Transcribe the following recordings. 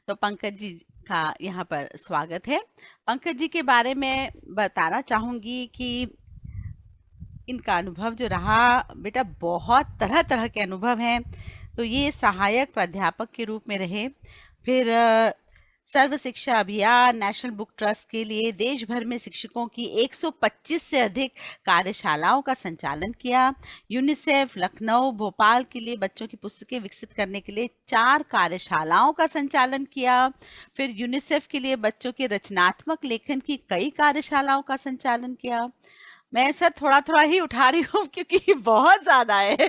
तो पंकज जी का यहाँ पर स्वागत है। पंकज जी के बारे में बताना चाहूंगी कि इनका अनुभव जो रहा बेटा, बहुत तरह तरह के अनुभव हैं। तो ये सहायक प्राध्यापक के रूप में रहे, फिर सर्व शिक्षा अभियान, नेशनल बुक ट्रस्ट के लिए देश भर में शिक्षकों की 125 से अधिक कार्यशालाओं का संचालन किया। यूनिसेफ लखनऊ भोपाल के लिए बच्चों की पुस्तकें विकसित करने के लिए 4 कार्यशालाओं का संचालन किया। फिर यूनिसेफ के लिए बच्चों के रचनात्मक लेखन की कई कार्यशालाओं का संचालन किया। मैं सर थोड़ा थोड़ा ही उठा रही हूँ क्योंकि बहुत ज्यादा है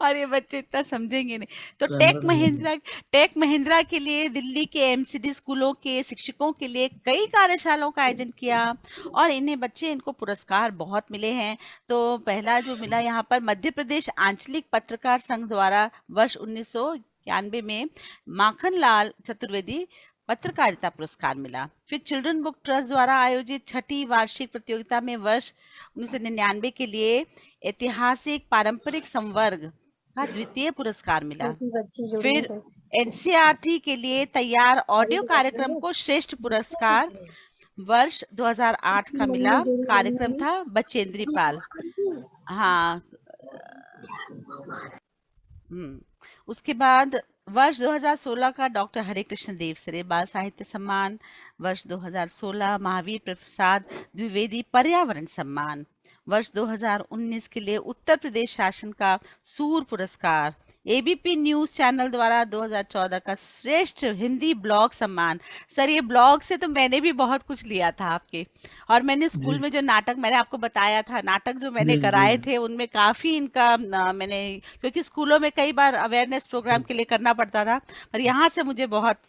और ये बच्चे इतना समझेंगे नहीं। तो टेक महिंद्रा के लिए दिल्ली के एमसीडी स्कूलों के शिक्षकों के लिए कई कार्यशालाओं का आयोजन किया और इनको पुरस्कार बहुत मिले हैं। तो पहला जो मिला यहाँ पर मध्य प्रदेश आंचलिक पत्रकार संघ द्वारा वर्ष 1991 में माखन लाल चतुर्वेदी पत्रकारिता पुरस्कार मिला। फिर चिल्ड्रन बुक ट्रस्ट द्वारा आयोजित छठी वार्षिक प्रतियोगिता में वर्ष 1999 के लिए ऐतिहासिक पारंपरिक संवर्ग का द्वितीय पुरस्कार मिला। फिर एनसीईआरटी के लिए तैयार ऑडियो कार्यक्रम को श्रेष्ठ पुरस्कार वर्ष 2008 का मिला। कार्यक्रम था बचेंद्री पाल। हाँ। उसके बाद वर्ष 2016 का डॉक्टर हरे कृष्ण देव सरे बाल साहित्य सम्मान, वर्ष 2016 महावीर प्रसाद द्विवेदी पर्यावरण सम्मान, वर्ष 2019 के लिए उत्तर प्रदेश शासन का सूर पुरस्कार, एबीपी न्यूज चैनल द्वारा 2014 का श्रेष्ठ हिंदी ब्लॉग सम्मान। सर ये ब्लॉग से तो मैंने भी बहुत कुछ लिया था आपके, और मैंने स्कूल में जो नाटक मैंने आपको बताया था, नाटक जो मैंने कराए थे उनमें काफी इनका मैंने, क्योंकि स्कूलों में कई बार अवेयरनेस प्रोग्राम के लिए करना पड़ता था, पर यहाँ से मुझे बहुत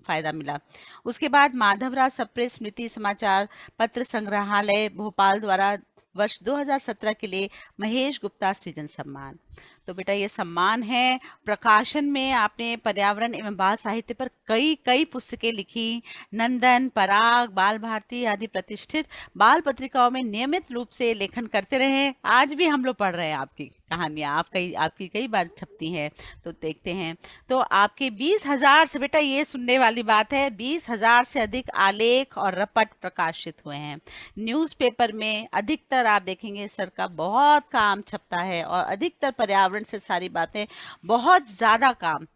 फायदा मिला। उसके बाद माधवराव सप्रे स्मृति समाचार पत्र संग्रहालय भोपाल द्वारा वर्ष 2017 के लिए महेश गुप्ता सृजन सम्मान। तो बेटा ये सम्मान है। प्रकाशन में आपने पर्यावरण एवं बाल साहित्य पर कई पुस्तकें लिखी। नंदन, पराग, बाल भारती आदि प्रतिष्ठित बाल पत्रिकाओं में नियमित रूप से लेखन करते रहे। आज भी हम लोग पढ़ रहे हैं आपकी कहानियां, आपकी कई बार छपती हैं, तो देखते हैं। तो आपके 20,000 से, बेटा ये सुनने वाली बात है, 20,000 से अधिक आलेख और रपट प्रकाशित हुए हैं। न्यूज़पेपर में अधिकतर आप देखेंगे सर का बहुत काम छपता है, और अधिकतर पर्यावरण से सारी बातें, बहुत ज्यादा काम।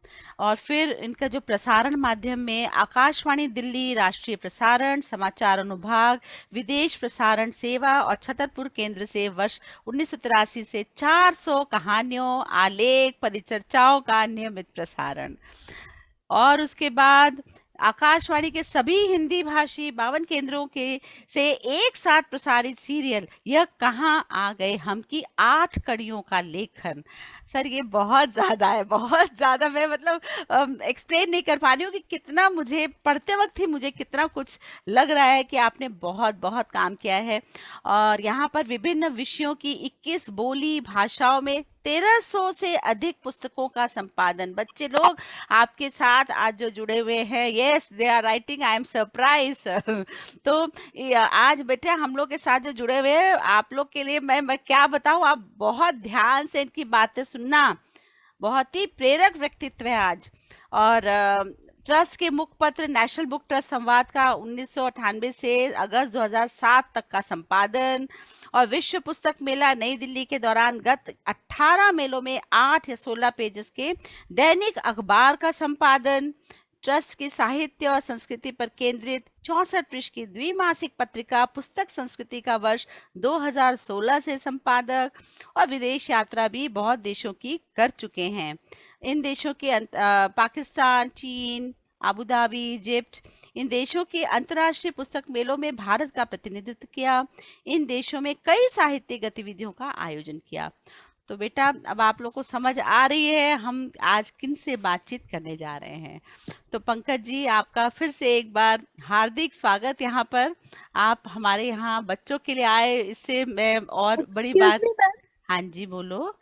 और फिर इनका जो प्रसारण माध्यम में आकाशवाणी दिल्ली राष्ट्रीय प्रसारण समाचार अनुभाग विदेश प्रसारण सेवा और छतरपुर केंद्र से वर्ष 1983 से 400 कहानियों आलेख परिचर्चाओं का नियमित प्रसारण। और उसके बाद आकाशवाणी के सभी हिंदी भाषी 52 केंद्रों के से एक साथ प्रसारित सीरियल यह कहाँ आ गए हम की 8 कड़ियों का लेखन। सर ये बहुत ज्यादा है, बहुत ज्यादा। मैं मतलब एक्सप्लेन नहीं कर पा रही हूँ कि कितना, मुझे पढ़ते वक्त ही मुझे कितना कुछ लग रहा है कि आपने बहुत बहुत काम किया है। और यहाँ पर विभिन्न विषयों की 21 बोली भाषाओं में 1300 से अधिक पुस्तकों का संपादन। बच्चे लोग आपके साथ आज जो जुड़े हुए हैं, yes they are writing, I am surprise sir. तो आज बेटा हम लोग के साथ जो जुड़े हुए हैं, आप लोग के लिए मैं क्या बताऊं, आप बहुत ध्यान से इनकी बातें सुनना। बहुत ही प्रेरक व्यक्तित्व है आज। और ट्रस्ट के मुखपत्र नेशनल बुक ट्रस्ट संवाद का 1998 से अगस्त 2007 तक का संपादन, और विश्व पुस्तक मेला नई दिल्ली के दौरान गत 18 मेलों में 8 या 16 पेजेस के दैनिक अखबार का संपादन, ट्रस्ट की साहित्य और संस्कृति पर केंद्रित 64 पृष्ठ की द्विमासिक पत्रिका पुस्तक संस्कृति का वर्ष 2016 से संपादक, और विदेश यात्रा भी बहुत देशों की कर चुके हैं। इन देशों के पाकिस्तान, चीन, अबू धाबी, इजिप्ट, इन देशों के अंतर्राष्ट्रीय पुस्तक मेलों में भारत का प्रतिनिधित्व किया। इन देशों में कई साहित्यिक गतिविधियों का आयोजन किया। तो बेटा अब आप लोग को समझ आ रही है हम आज किन से बातचीत करने जा रहे हैं। तो पंकज जी आपका फिर से एक बार हार्दिक स्वागत यहाँ पर। आप हमारे यहाँ बच्चों के लिए आए, इससे मैं और बड़ी बात। हाँ जी बोलो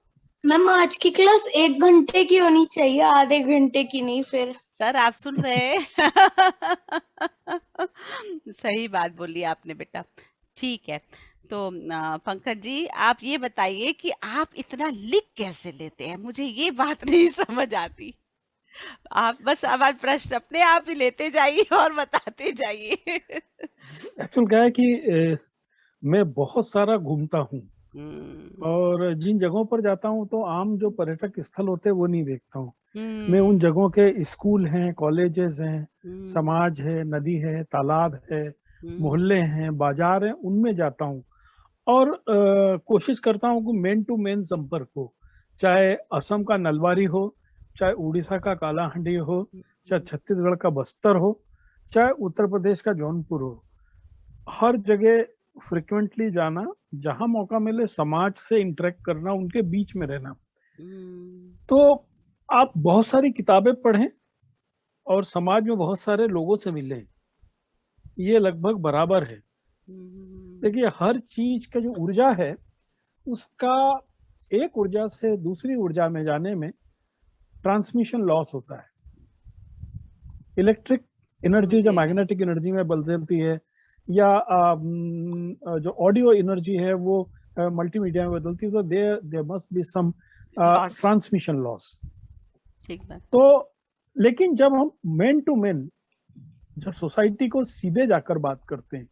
मैम। आज की क्लास 1 घंटे की होनी चाहिए, आधे घंटे की नहीं। फिर सर आप सुन रहे सही बात बोली आपने बेटा। ठीक है, तो पंकज जी आप ये बताइए कि आप इतना लिख कैसे लेते हैं, मुझे ये बात नहीं समझ आती। आप बस अब प्रश्न अपने आप ही लेते जाइए और बताते जाइए। एक्चुअल क्या है कि मैं बहुत सारा घूमता हूँ हम्म और जिन जगहों पर जाता हूँ तो आम जो पर्यटक स्थल होते हैं वो नहीं देखता हूँ। मैं हम्म उन जगहों के स्कूल हैं, कॉलेजेस हैं, हम्म समाज है, नदी है, तालाब है, हम्म मोहल्ले हैं, बाजार हैं, उनमें जाता हूँ और कोशिश करता हूँ कि मेन टू मेन संपर्क हो। चाहे असम का नलवारी हो, चाहे उड़ीसा का कालाहांडी हो, चाहे छत्तीसगढ़ का बस्तर हो, चाहे उत्तर प्रदेश का जौनपुर हो। हर जगह फ्रिक्वेंटली जाना, जहां मौका मिले समाज से इंटरेक्ट करना, उनके बीच में रहना। हम्म तो आप बहुत सारी किताबें पढ़ें और समाज में बहुत सारे लोगों से मिलें, ये लगभग बराबर है। हम्म देखिए, हर चीज का जो ऊर्जा है, उसका एक ऊर्जा से दूसरी ऊर्जा में जाने में ट्रांसमिशन लॉस होता है। इलेक्ट्रिक एनर्जी जो समझे मैं। मैग्नेटिक एनर्जी में बदलती है, या जो ऑडियो एनर्जी है वो मल्टीमीडिया में बदलती है, तो there must be some loss. Transmission loss. ठीक बात। तो लेकिन जब हम मेन टू मेन, जब सोसाइटी को सीधे जाकर बात करते हैं,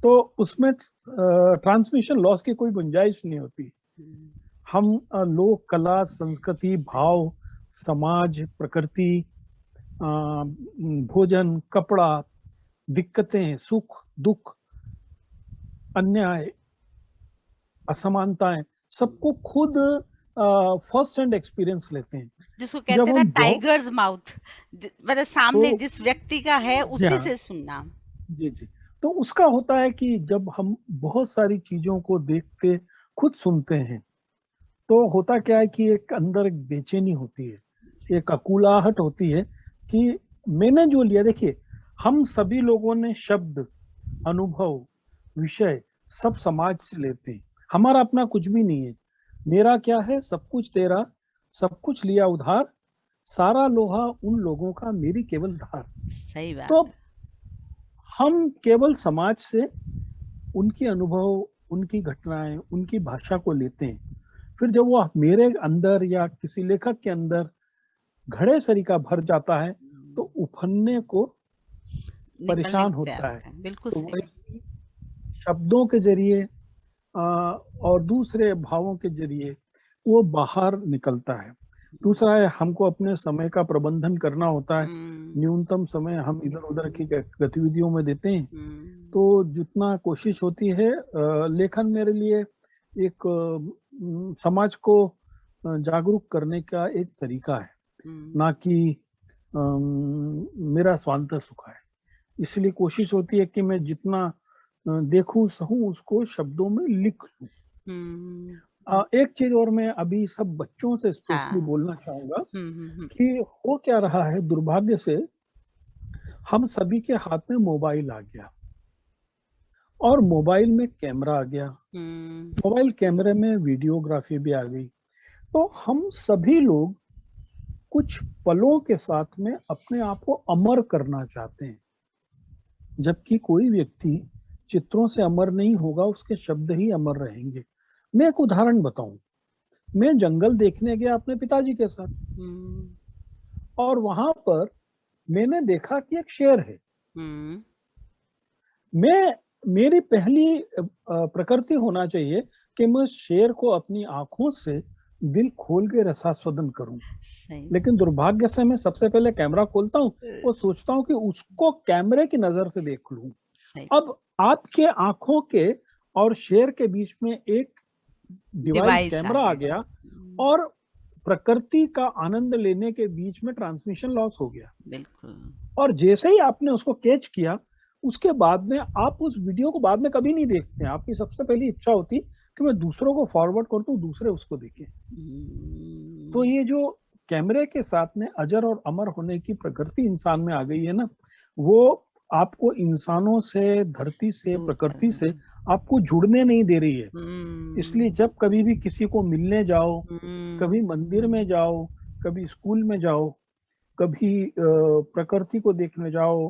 तो उसमें ट्रांसमिशन लॉस की कोई गुंजाइश नहीं होती। हम्म हम लोक कला, संस्कृति, भाव, समाज, प्रकृति, भोजन, कपड़ा, दिक्कतें, सुख दुख, अन्याय, असमानताएं, सबको खुद फर्स्ट हैंड एक्सपीरियंस लेते हैं। जिसको कहते जब हैं ना हम बहुत टाइगर्स माउथ, मतलब तो सामने जिस व्यक्ति का है उसी हाँ, से सुनना। जी जी, तो उसका होता है कि जब हम बहुत सारी चीजों को देखते, खुद सुनते हैं, तो होता क्या है कि एक अंदर एक बेचैनी होती है, एक अकुलाहट होती है कि मैंने जो लिया। देखिए, हम सभी लोगों ने शब्द, अनुभव, विषय सब समाज से लेते हैं। हमारा अपना कुछ भी नहीं है। मेरा क्या है, सब कुछ तेरा, सब कुछ लिया उधार, सारा लोहा उन लोगों का, मेरी केवल धार। सही तो बात। हम केवल समाज से उनके अनुभव, उनकी घटनाएं, उनकी भाषा को लेते हैं। फिर जब वो मेरे अंदर या किसी लेखक के अंदर घड़े सरीका भर जाता है, तो उफनने को निकलने परेशान पे होता है। आता है, बिल्कुल तो सही। वही शब्दों के जरिए और दूसरे भावों के जरिए वो बाहर निकलता है। दूसरा है, हमको अपने समय का प्रबंधन करना होता है। हम्म न्यूनतम समय हम इधर उधर की गतिविधियों में देते हैं। हम्म तो जितना कोशिश होती है, लेखन मेरे लिए एक समाज को जागरूक करने का एक तरीका है, हम्म ना कि मेरा स्वार्थ सुख है। इसलिए कोशिश होती है कि मैं जितना देखूं सहूं, उसको शब्दों में लिख लूं। हम्म एक चीज और मैं अभी सब बच्चों से स्पेशली हाँ। बोलना चाहूंगा हम्म। कि हो क्या रहा है, दुर्भाग्य से हम सभी के हाथ में मोबाइल आ गया और मोबाइल में कैमरा आ गया। हम्म मोबाइल कैमरे में वीडियोग्राफी भी आ गई। तो हम सभी लोग कुछ पलों के साथ में अपने आप को अमर करना चाहते हैं, जबकि कोई व्यक्ति चित्रों से अमर नहीं होगा, उसके शब्द ही अमर रहेंगे। मैं एक उदाहरण बताऊं। मैं जंगल देखने गया अपने पिताजी के साथ, हम्म और वहां पर मैंने देखा कि एक शेर है। हम्म मैं मेरी पहली प्रकृति होना चाहिए कि मैं शेर को अपनी आंखों से दिल खोल के रसास्वादन करूं। सही। लेकिन दुर्भाग्य से मैं सबसे पहले कैमरा खोलता हूं और सोचता हूं कि उसको कैमरे की नजर से देख लूं। सही। अब आपके आंखों के और शेर के बीच में एक डिवाइस डिवाइस आ कैमरा आ गया। गया, और प्रकृति का आनंद लेने के बीच में ट्रांसमिशन लॉस हो गया। बिल्कुल। और जैसे ही आपने उसको कैच किया, उसके बाद में आप उस वीडियो को बाद में कभी नहीं देखते हैं। आपकी सबसे पहली इच्छा होती कि मैं दूसरों को फॉरवर्ड कर दूं, दूसरे उसको देखें। तो हम्म ये जो कैमरे के साथ में अजर और अमर होने की प्रकृति इंसान में आ गई है ना, वो आपको इंसानों से, धरती से, दूर कर प्रकृति से रही। आपको जुड़ने नहीं दे रही है। इसलिए हम्म जब कभी भी किसी को मिलने जाओ, हम्म कभी मंदिर में जाओ, कभी स्कूल में जाओ, कभी प्रकृति को देखने जाओ,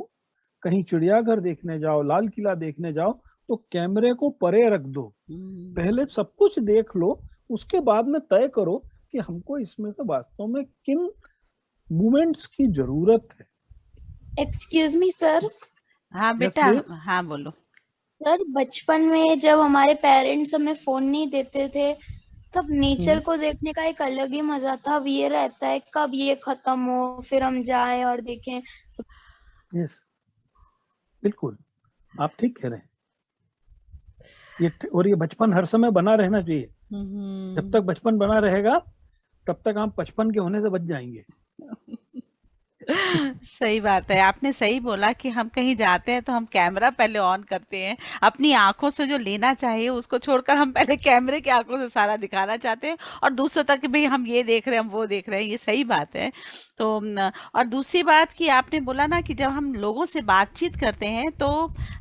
कहीं चिड़ियाघर देखने जाओ, लाल किला देखने जाओ, तो कैमरे को परे रख दो। हम्म पहले सब कुछ देख लो, उसके बाद में तय करो कि हमको इसमें से वास्तव में किन मूवमेंट्स की जरूरत है। Excuse me sir. हाँ यस बेटा, प्लीज। हाँ बोलो। सर बचपन में जब हमारे पेरेंट्स हमें फोन नहीं देते थे, तब नेचर को देखने का एक अलग ही मजा था। अब ये रहता है कब ये खत्म हो फिर हम जाएं और देखें। यस, बिल्कुल, आप ठीक कह रहे हैं। और ये बचपन हर समय बना रहना चाहिए। जब तक बचपन बना रहेगा तब तक आप 55 के होने से बच जाएंगे। सही बात है, आपने सही बोला कि हम कहीं जाते हैं तो हम कैमरा पहले ऑन करते हैं। अपनी आंखों से जो लेना चाहिए उसको छोड़कर हम पहले कैमरे की आंखों से सारा दिखाना चाहते हैं, और दूसरों तक कि भाई हम ये देख रहे हैं, हम वो देख रहे हैं। ये सही बात है। तो और दूसरी बात कि आपने बोला ना कि जब हम लोगों से बातचीत करते हैं तो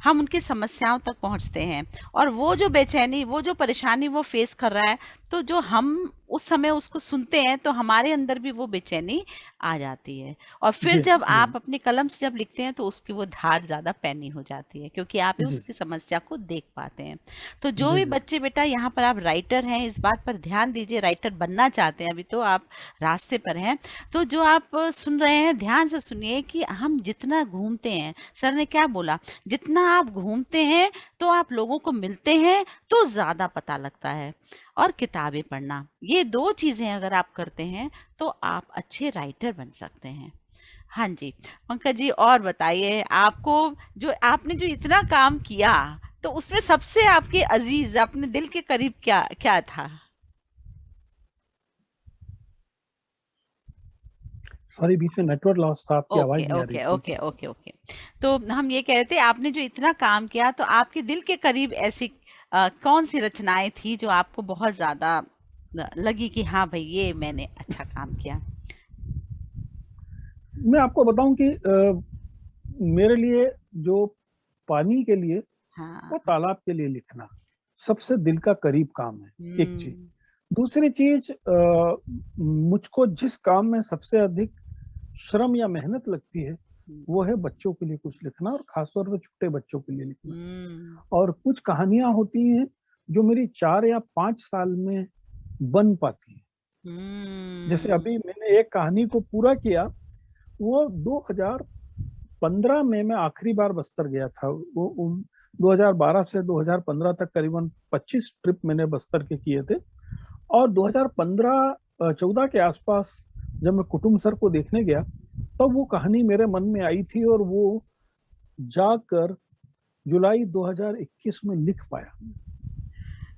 हम उनकी समस्याओं तक पहुंचते हैं, और वो जो बेचैनी, वो जो परेशानी वो फेस कर रहा है, तो जो हम उस समय उसको सुनते हैं तो हमारे अंदर भी वो बेचैनी आ जाती है। और फिर जी जब जी आप अपनी कलम से जब लिखते हैं तो उसकी वो धार ज्यादा पैनी हो जाती है, क्योंकि आप ही जी उसकी समस्या को देख पाते हैं। तो जो जी भी जी बच्चे बेटा यहाँ पर आप राइटर हैं, इस बात पर ध्यान दीजिए, राइटर बनना चाहते हैं, अभी तो आप रास्ते पर हैं। तो जो आप सुन रहे हैं ध्यान से सुनिए कि हम जितना घूमते हैं, सर ने क्या बोला, जितना आप घूमते हैं तो आप लोगों को मिलते हैं तो ज्यादा पता लगता है। और किताबें पढ़ना, ये दो चीजें अगर आप करते हैं तो आप अच्छे राइटर बन सकते हैं। हाँ जी, पंकज जी और बताइए, आपको जो आपने जो इतना काम किया, तो उसमें सबसे आपके अजीज, अपने दिल के करीब क्या क्या था? सॉरी, बीच में नेटवर्क लॉस था, आपकी आवाज ओके नहीं आ रही ओके थी। Okay okay okay. तो हम ये कह रहे थे, आपने जो इतना काम किया तो आपके दिल के करीब ऐसी कौन सी रचनाएं थी जो आपको बहुत ज्यादा लगी कि हाँ भाई ये मैंने अच्छा काम किया? मैं आपको बताऊं कि मेरे लिए जो पानी के लिए हाँ। और तालाब के लिए लिखना सबसे दिल का करीब काम है, एक चीज। हम्म। दूसरी चीज, मुझको जिस काम में सबसे अधिक श्रम या मेहनत लगती है वो है बच्चों के लिए कुछ लिखना, और खासतौर पर छोटे बच्चों के लिए लिखना। हम्म। और कुछ कहानियां होती हैं जो मेरी 4 या 5 साल में बन पाती है। जैसे हम्म। अभी मैंने एक कहानी को पूरा किया, वो 2015 में मैं आखिरी बार बस्तर गया था। वो 2012 से 2015 तक करीबन 25 ट्रिप मैंने बस्तर के किए थे। और 2015-14 के आसपास जब मैं कुटुंब सर को देखने गया तब वो कहानी मेरे मन में आई थी, और वो जाकर जुलाई 2021 में लिख पाया।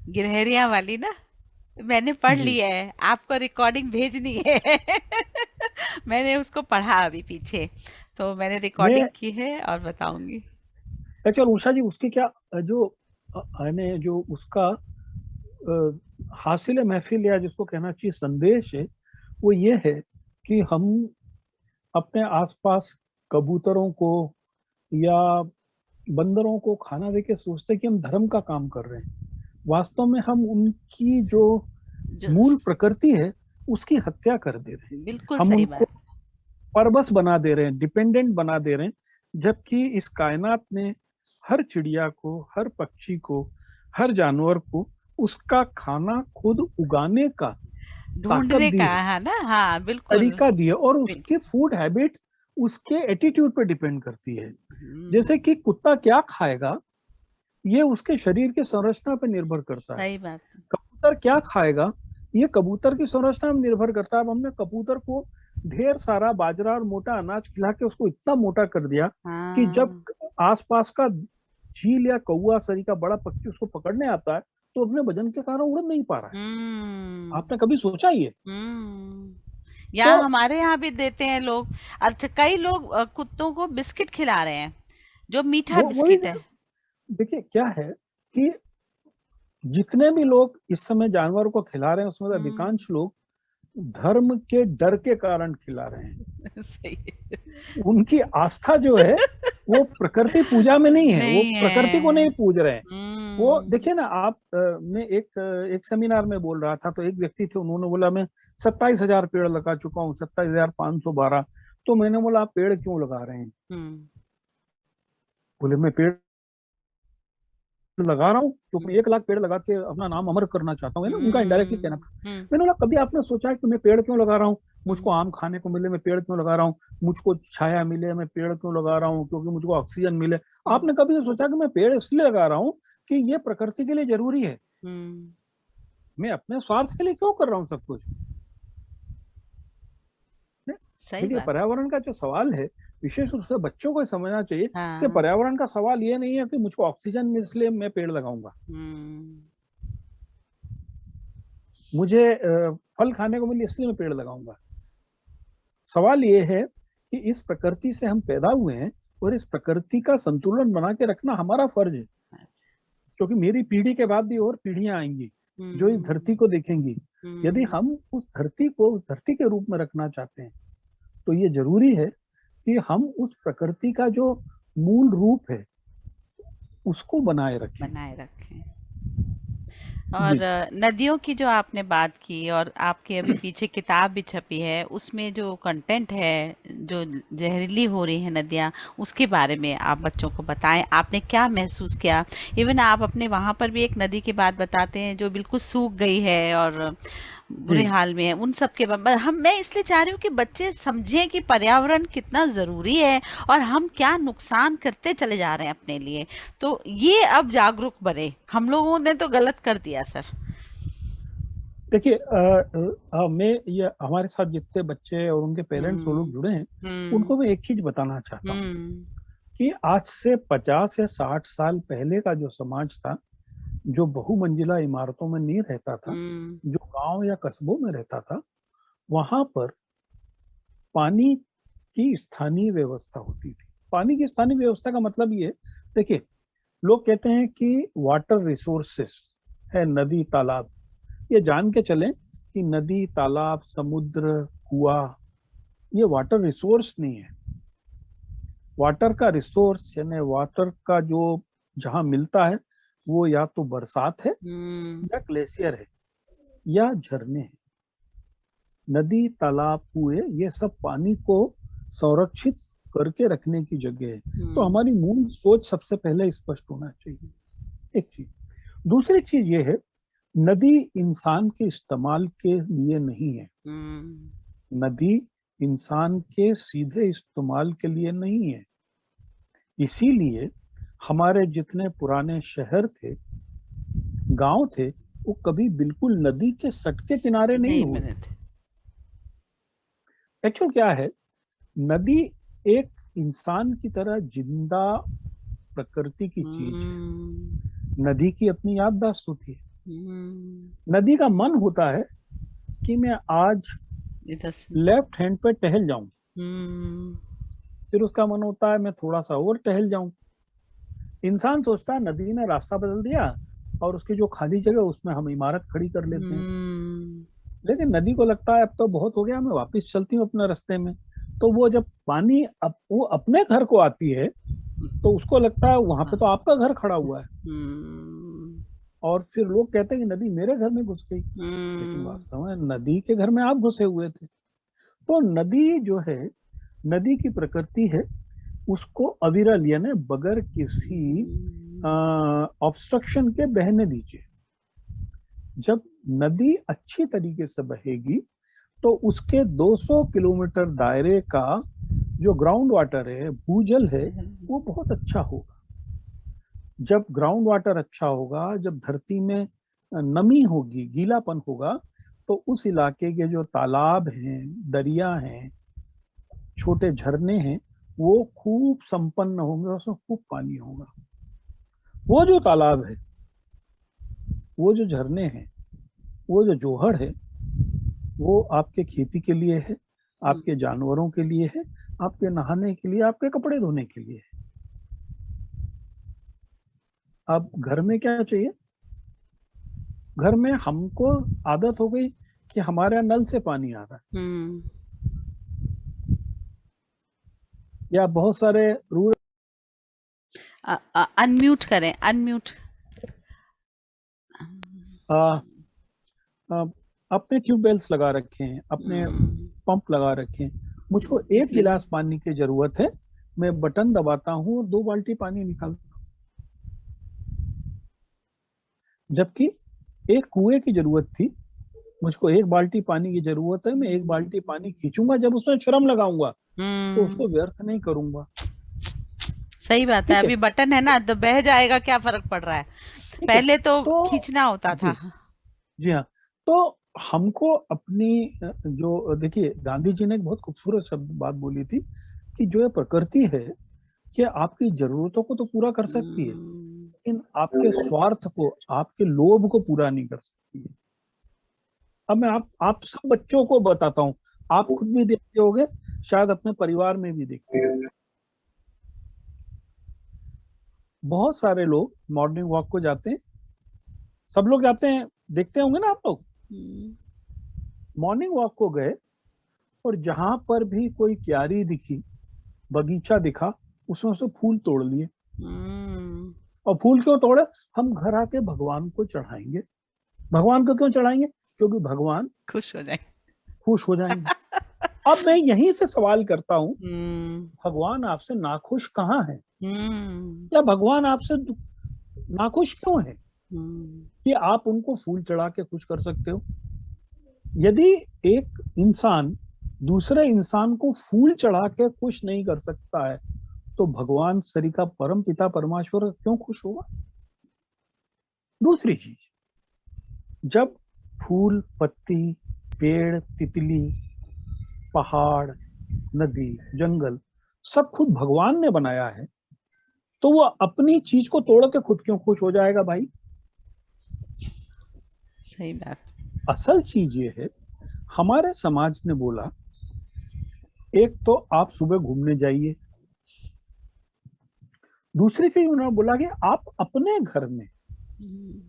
गिलहरियां वाली ना, मैंने पढ़ जी। ली है, आपको रिकॉर्डिंग भेजनी है। मैंने उसको पढ़ा अभी पीछे, तो मैंने मैं रिकॉर्डिंग की है और बताऊंगी। एक्चुअल उषा जी, उसकी क्या जो यानी जो उसका हासिल महफिल या जिसको कहना चाहिए संदेश है, वो ये है कि हम अपने आसपास कबूतरों को या बंदरों को खाना देके सोचते हैं कि हम धर्म का काम कर रहे हैं। वास्तव में हम उनकी जो जो मूल प्रकृति है उसकी हत्या कर दे रहे हैं। बिल्कुल हम सही उनको बात। परबस बना दे रहे हैं, डिपेंडेंट बना दे रहे हैं, जबकि इस कायनात ने हर चिड़िया को, हर पक्षी को, हर जानवर को उसका खाना खुद उगाने का ताकत ढूंढने दी का है, है ना, हाँ बिल्कुल। तरीका दी है, और बिल- उसकी फूड हैबिट उसके एटीट्यूड पे डिपेंड करती है। हम्म, जैसे कि कुत्ता क्या खाएगा ये उसके शरीर की संरचना पर निर्भर करता है। सही बात। कबूतर क्या खाएगा ये कबूतर की संरचना में निर्भर करता है। अब हमने कबूतर को ढेर सारा बाजरा और मोटा अनाज खिला के उसको इतना मोटा कर दिया कि जब हाँ। आसपास का चील या कौवा सरी का बड़ा पक्षी उसको पकड़ने आता है तो अपने वजन के कारण उड़ नहीं पा रहा है। हम्म। आपने कभी सोचा ये? हम्म। तो यहाँ हमारे यहाँ भी देते हैं लोग। अच्छा, कई लोग कुत्तों को बिस्किट खिला रहे हैं, जो मीठा वो वही बिस्किट है। देखिए क्या है कि जितने भी लोग इस समय जानवरों को खिला रहे हैं उसमें से हम्म। अधिकांश लोग धर्म के डर के कारण खिला रहे हैं। सही है। उनकी आस्था जो है वो प्रकृति पूजा में नहीं है, वो नहीं प्रकृति को है। नहीं पूज रहे हैं। वो हम्म। देखिए ना, आप मैं एक सेमिनार में बोल रहा था तो एक व्यक्ति थे, उन्होंने बोला मैं 27,000 पेड़ लगा चुका हूँ, 27,512। तो मैंने बोला आप पेड़ क्यों लगा रहे हैं? हम्म। बोले मैं पेड़ लगा रहा हूँ क्योंकि हम्म। 1 लाख पेड़ लगा के अपना नाम अमर करना चाहता हूँ, है ना, उनका इनडायरेक्टली कहना था। हम्म। मैंने बोला कभी आपने सोचा है कि मैं पेड़ क्यों लगा रहा हूँ? मुझको आम खाने को मिले मैं पेड़ क्यों लगा रहा हूँ, मुझको छाया मिले मैं पेड़ क्यों लगा रहा हूँ, क्योंकि मुझको ऑक्सीजन मिले। आपने कभी ये सोचा कि मैं पेड़ इसलिए लगा रहा हूँ कि ये प्रकृति के लिए जरूरी है, मैं अपने स्वार्थ के लिए क्यों कर रहा हूँ सब कुछ। सही देखिए बात। पर्यावरण का जो सवाल है, विशेष रूप से बच्चों को समझना चाहिए कि हाँ। पर्यावरण का सवाल ये नहीं है कि मुझको ऑक्सीजन मिले इसलिए मैं पेड़ लगाऊंगा, मुझे फल खाने को मिले इसलिए मैं पेड़ लगाऊंगा। सवाल ये है कि इस प्रकृति से हम पैदा हुए हैं और इस प्रकृति का संतुलन बना के रखना हमारा फर्ज है, क्योंकि मेरी पीढ़ी के बाद भी और पीढ़ियां आएंगी जो इस धरती को देखेंगी। यदि हम उस धरती को उस धरती के रूप में रखना चाहते हैं तो ये जरूरी है कि हम उस प्रकृति का जो मूल रूप है उसको बनाए रखें। और नदियों की जो आपने बात की और आपके अभी पीछे किताब भी छपी है, उसमें जो कंटेंट है, जो जहरीली हो रही है नदियाँ, उसके बारे में आप बच्चों को बताएं। आपने क्या महसूस किया? इवन आप अपने वहाँ पर भी एक नदी की बात बताते हैं जो बिल्कुल सूख गई है और बुरे हाल में है। उन सब के मैं इसलिए चाह रही हूँ कि बच्चे समझें कि पर्यावरण कितना जरूरी है और हम क्या नुकसान करते चले जा रहे हैं अपने लिए। तो ये अब जागरूक बने, हम लोगों ने तो गलत कर दिया सर। देखिए मैं ये हमारे साथ जितने बच्चे और उनके पेरेंट्स वो लोग जुड़े हैं उनको मैं एक चीज बताना चाहता हूँ कि आज से 50 या 60 साल पहले का जो समाज था, जो बहुमंजिला इमारतों में नहीं रहता था, जो गांव या कस्बों में रहता था, वहां पर पानी की स्थानीय व्यवस्था होती थी। पानी की स्थानीय व्यवस्था का मतलब ये, देखिए लोग कहते हैं कि वाटर रिसोर्सेस है नदी तालाब, ये जान के चलें कि नदी तालाब समुद्र कुआं ये वाटर रिसोर्स नहीं है। वाटर का रिसोर्स यानी वाटर का जो जहां मिलता है वो या तो बरसात है या ग्लेशियर है या झरने हैं। नदी तालाब कुएं ये सब पानी को संरक्षित करके रखने की जगह है। तो हमारी मूल सोच सबसे पहले स्पष्ट होना चाहिए, एक चीज। दूसरी चीज ये है, नदी इंसान के इस्तेमाल के लिए नहीं है। नदी इंसान के सीधे इस्तेमाल के लिए नहीं है। इसीलिए हमारे जितने पुराने शहर थे, गांव थे, वो कभी बिल्कुल नदी के सट के किनारे नहीं हुए। एक्चुअल क्या है, नदी एक इंसान की तरह जिंदा प्रकृति की चीज है। नदी की अपनी याददाश्त होती है। नदी का मन होता है कि मैं आज लेफ्ट हैंड पे टहल जाऊं, फिर उसका मन होता है मैं थोड़ा सा और टहल जाऊं। इंसान सोचता है नदी ने रास्ता बदल दिया और उसकी जो खाली जगह उसमें हम इमारत खड़ी कर लेते हैं। लेकिन नदी को लगता है अब तो बहुत हो गया, मैं वापस चलती हूँ अपने रास्ते में। तो वो जब पानी वो अपने घर को आती है तो उसको लगता है वहां पे तो आपका घर खड़ा हुआ है, और फिर लोग कहते हैं कि नदी मेरे घर में घुस गई, लेकिन वास्तव में नदी के घर में आप घुसे हुए थे। तो नदी जो है, नदी की प्रकृति है, उसको अविरल यानी बगैर किसी ऑब्स्ट्रक्शन के बहने दीजिए। जब नदी अच्छी तरीके से बहेगी तो उसके 200 किलोमीटर दायरे का जो ग्राउंड वाटर है, भूजल है, वो बहुत अच्छा होगा। जब ग्राउंड वाटर अच्छा होगा, जब धरती में नमी होगी, गीलापन होगा, तो उस इलाके के जो तालाब हैं, दरिया हैं, छोटे झरने हैं, वो खूब संपन्न होंगे, उसमें खूब पानी होगा। वो जो तालाब है, वो जो झरने हैं, वो जो जोहड़ है, वो आपके खेती के लिए है, आपके जानवरों के लिए है, आपके नहाने के लिए, आपके कपड़े धोने के लिए है। अब घर में क्या चाहिए? घर में हमको आदत हो गई कि हमारे यहाँ नल से पानी आ रहा है, या बहुत सारे रूरल अनम्यूट करें, अनम्यूट। अपने ट्यूबवेल्स लगा रखे हैं, अपने पंप लगा रखे हैं। मुझको एक गिलास पानी की जरूरत है, मैं बटन दबाता हूँ और 2 बाल्टी पानी निकालता हूँ। जबकि एक कुएं की जरूरत थी, मुझको 1 बाल्टी पानी की जरूरत है, मैं 1 बाल्टी पानी खींचूंगा, जब उसमें श्रम लगाऊंगा तो उसको हम्म, व्यर्थ नहीं करूंगा। सही बात है। ठीक है, अभी बटन है ना तो बह जाएगा, क्या फर्क पड़ रहा है। ठीक है। पहले तो तो खींचना होता था। जी, जी हाँ। तो हमको अपनी जो देखिए, गांधी जी ने एक बहुत खूबसूरत शब्द बात बोली थी कि जो ये प्रकृति है, ये आपकी जरूरतों को तो पूरा कर सकती है, हम्म, लेकिन आपके स्वार्थ को, आपके लोभ को पूरा नहीं कर सकती है। अब मैं आप सब बच्चों को बताता हूँ, आप खुद भी देखते होंगे, शायद अपने परिवार में भी देखते होंगे। बहुत सारे लोग मॉर्निंग वॉक को जाते हैं, सब लोग जाते हैं, देखते होंगे ना आप लोग। हम्म, मॉर्निंग वॉक को गए और जहां पर भी कोई क्यारी दिखी, बगीचा दिखा, उसमें से फूल तोड़ लिए। हम्म, और फूल क्यों तोड़े? हम घर आके भगवान को चढ़ाएंगे। भगवान को क्यों चढ़ाएंगे? क्योंकि भगवान खुश हो जाए। खुश हो जाएंगे। अब मैं यहीं से सवाल करता हूँ, हम्म, भगवान आपसे नाखुश कहाँ है? हम्म, या भगवान आपसे नाखुश क्यों है हम्म, कि आप उनको फूल चढ़ा के खुश कर सकते हो? यदि एक इंसान दूसरे इंसान को फूल चढ़ा के खुश नहीं कर सकता है, तो भगवान श्री का परम पिता परमेश्वर क्यों खुश होगा? दूसरी चीज, जब फूल, पत्ती, पेड़, तितली, पहाड़, नदी, जंगल सब खुद भगवान ने बनाया है, तो वो अपनी चीज को तोड़ के खुद क्यों खुश हो जाएगा भाई? सही बात। असल चीज ये है, हमारे समाज ने बोला, एक तो आप सुबह घूमने जाइए, दूसरी चीज उन्होंने बोला कि आप अपने घर में हम्म,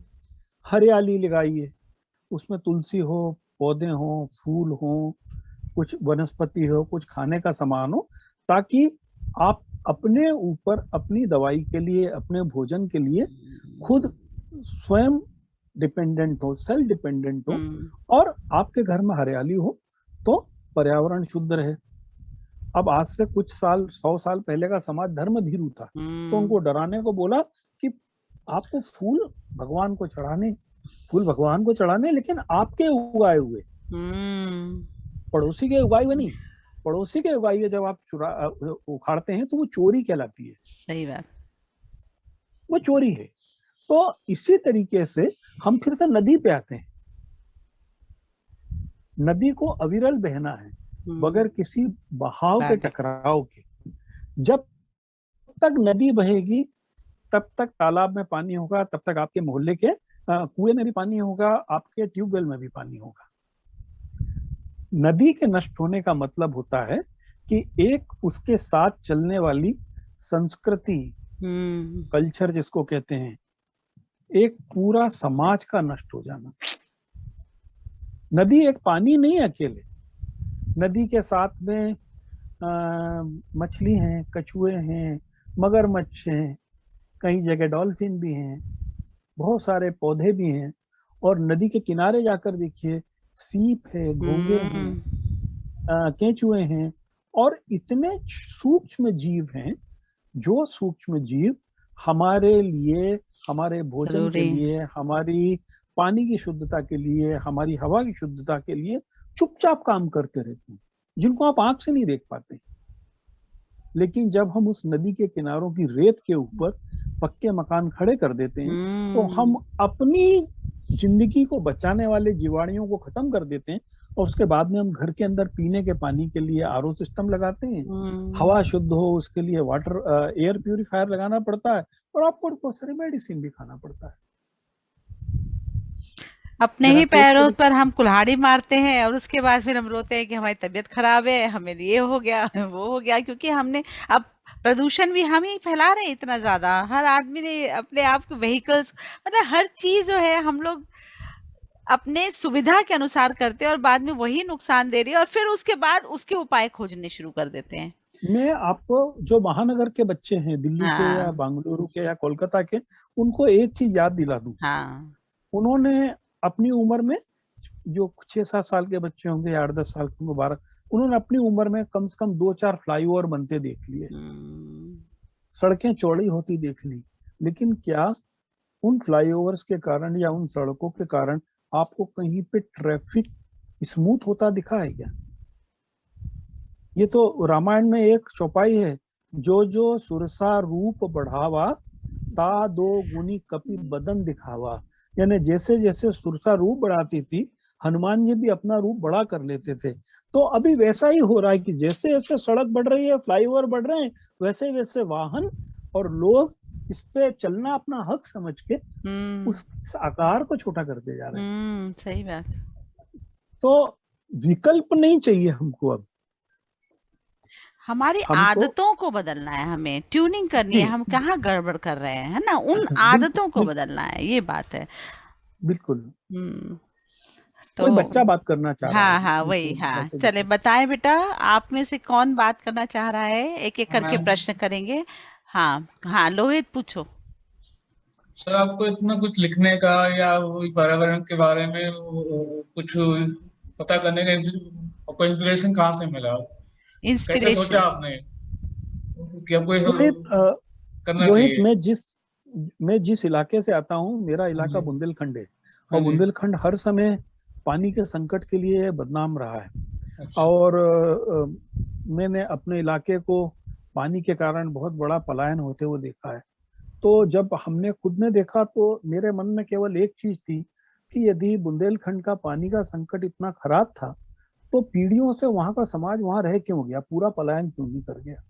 हरियाली लगाइए, उसमें तुलसी हो, पौधे हो, फूल हो, कुछ वनस्पति हो, कुछ खाने का सामान हो, ताकि आप अपने ऊपर, अपनी दवाई के लिए, अपने भोजन के लिए खुद स्वयं डिपेंडेंट हो, सेल्फ डिपेंडेंट हो, हम्म, और आपके घर में हरियाली हो तो पर्यावरण शुद्ध रहे। अब आज से कुछ साल, 100 साल पहले का समाज धर्म भीरू था, तो उनको हम्म, डराने को बोला कि आपको भगवान को चढ़ाने फूल भगवान को चढ़ाने, लेकिन आपके उगाए हुए, हम्म, पड़ोसी के उगाए हुए नहीं। पड़ोसी के उगाए हुए जब आप उखाड़ते हैं तो वो चोरी कहलाती है, सही बात। वो चोरी है। तो इसी तरीके से हम फिर से नदी पे आते हैं। नदी को अविरल बहना है, हम्म, बगैर किसी बहाव के, बात है। टकराव के। जब तक नदी बहेगी, तब तक तालाब में पानी होगा, तब तक आपके मोहल्ले के कुएं में भी पानी होगा, आपके ट्यूबवेल में भी पानी होगा। नदी के नष्ट होने का मतलब होता है कि एक उसके साथ चलने वाली संस्कृति, हम्म, कल्चर जिसको कहते हैं, एक पूरा समाज का नष्ट हो जाना। नदी एक पानी नहीं है अकेले, नदी के साथ में मछली हैं, कछुए हैं, मगरमच्छ हैं, कई जगह डॉल्फिन भी हैं, बहुत सारे पौधे भी हैं। और नदी के किनारे जाकर देखिए, सीप है, घोंगे हैं, हम्म, केंचुए हैं, और इतने सूक्ष्म जीव हैं, जो सूक्ष्म जीव हमारे लिए, हमारे भोजन के जरूरी। लिए, हमारी पानी की शुद्धता के लिए, हमारी हवा की शुद्धता के लिए चुपचाप काम करते रहते हैं, जिनको आप आंख से नहीं देख पाते। लेकिन जब हम उस नदी के किनारों की रेत के ऊपर पक्के मकान खड़े कर देते हैं, तो हम हम्म, अपनी जिंदगी को बचाने वाले जीवाणुओं को खत्म कर देते हैं। और उसके बाद में हम घर के अंदर पीने के पानी के लिए आरओ सिस्टम लगाते हैं, हम्म, हवा शुद्ध हो उसके लिए वाटर एयर प्यूरिफायर लगाना पड़ता है, और आपको बहुत सारी मेडिसिन भी खाना पड़ता है। अपने जरा ही सोच के पैरों देखिए। पर हम कुल्हाड़ी मारते हैं और उसके बाद फिर हम रोते हैं कि हमारी तबीयत खराब है, हमें ये हो गया, वो हो गया, क्योंकि हमने अब प्रदूषण भी हम ही फैला रहे हैं इतना ज्यादा। हर आदमी ने अपने आप को व्हीकल्स, मतलब हर चीज जो है हम लोग अपने सुविधा के अनुसार करते हैं और बाद में वही नुकसान दे रही है, और फिर उसके बाद उसके उपाय खोजने शुरू कर देते हैं। मैं आपको, जो महानगर के बच्चे हैं, दिल्ली के या हाँ, बेंगलुरु के या कोलकाता के, उनको एक चीज याद दिला दूं। हाँ, उन्होंने अपनी उम्र में, जो 6-7 साल के बच्चे होंगे या 8-10 साल के होंगे, 12, उन्होंने अपनी उम्र में कम से कम 2-4 फ्लाईओवर बनते देख लिए, हम्म, सड़कें चौड़ी होती देख ली। लेकिन क्या उन फ्लाईओवर्स के कारण या उन सड़कों के कारण आपको कहीं पे ट्रैफिक स्मूथ होता दिखा है क्या? ये तो रामायण में एक चौपाई है, जो जो सुरसा रूप बढ़ावा, ता दो गुनी कपि बदन दिखावा। यानी जैसे जैसे सुरसा रूप बढ़ाती थी, हनुमान जी भी अपना रूप बड़ा कर लेते थे। तो अभी वैसा ही हो रहा है कि जैसे जैसे सड़क बढ़ रही है, फ्लाईओवर बढ़ रहे हैं, वैसे वैसे वाहन और लोग इस पे चलना अपना हक समझ के उस आकार को छोटा करते जा रहे हैं। सही बात। तो विकल्प नहीं चाहिए हमको, अब हमारी हमको आदतों को बदलना है, हमें ट्यूनिंग करनी जी है, हम कहाँ गड़बड़ कर रहे हैं, है ना, उन बिल्कुल आदतों को बिल्कुल बदलना है, ये बात है। बिल्कुल। तो कोई बच्चा बात करना चाह रहा है, हाँ हाँ वही, उनको हाँ मैसेज चले बताएं बेटा, आप में से कौन बात करना चाह रहा है, एक एक करके मैं प्रश्न करेंगे। हाँ हाँ लोहित पूछो। सर, आपको इतना कुछ लिखने का या पर्यावरण के बारे में कुछ पता करने का आपको इंस्पिरेशन कहाँ से मिला? कैसे सोचा इंस्पिरेशन। आपने कि आपको ये रोहित करना रोहित चाहिए? मैं जिस इलाके से आता हूँ, मेरा हाँ इलाका जी, बुंदेलखंड है, हाँ और जी। बुंदेलखंड हर समय पानी के संकट के लिए बदनाम रहा है। अच्छा, और मैंने अपने इलाके को पानी के कारण बहुत बड़ा पलायन होते हुए देखा है। तो जब हमने खुद ने देखा, तो मेरे मन में केवल एक चीज थी कि यदि बुंदेलखंड का पानी का संकट इतना खराब था, तो पीढ़ियों से वहां का समाज वहां रह क्यों गया, पूरा पलायन क्यों नहीं कर गया।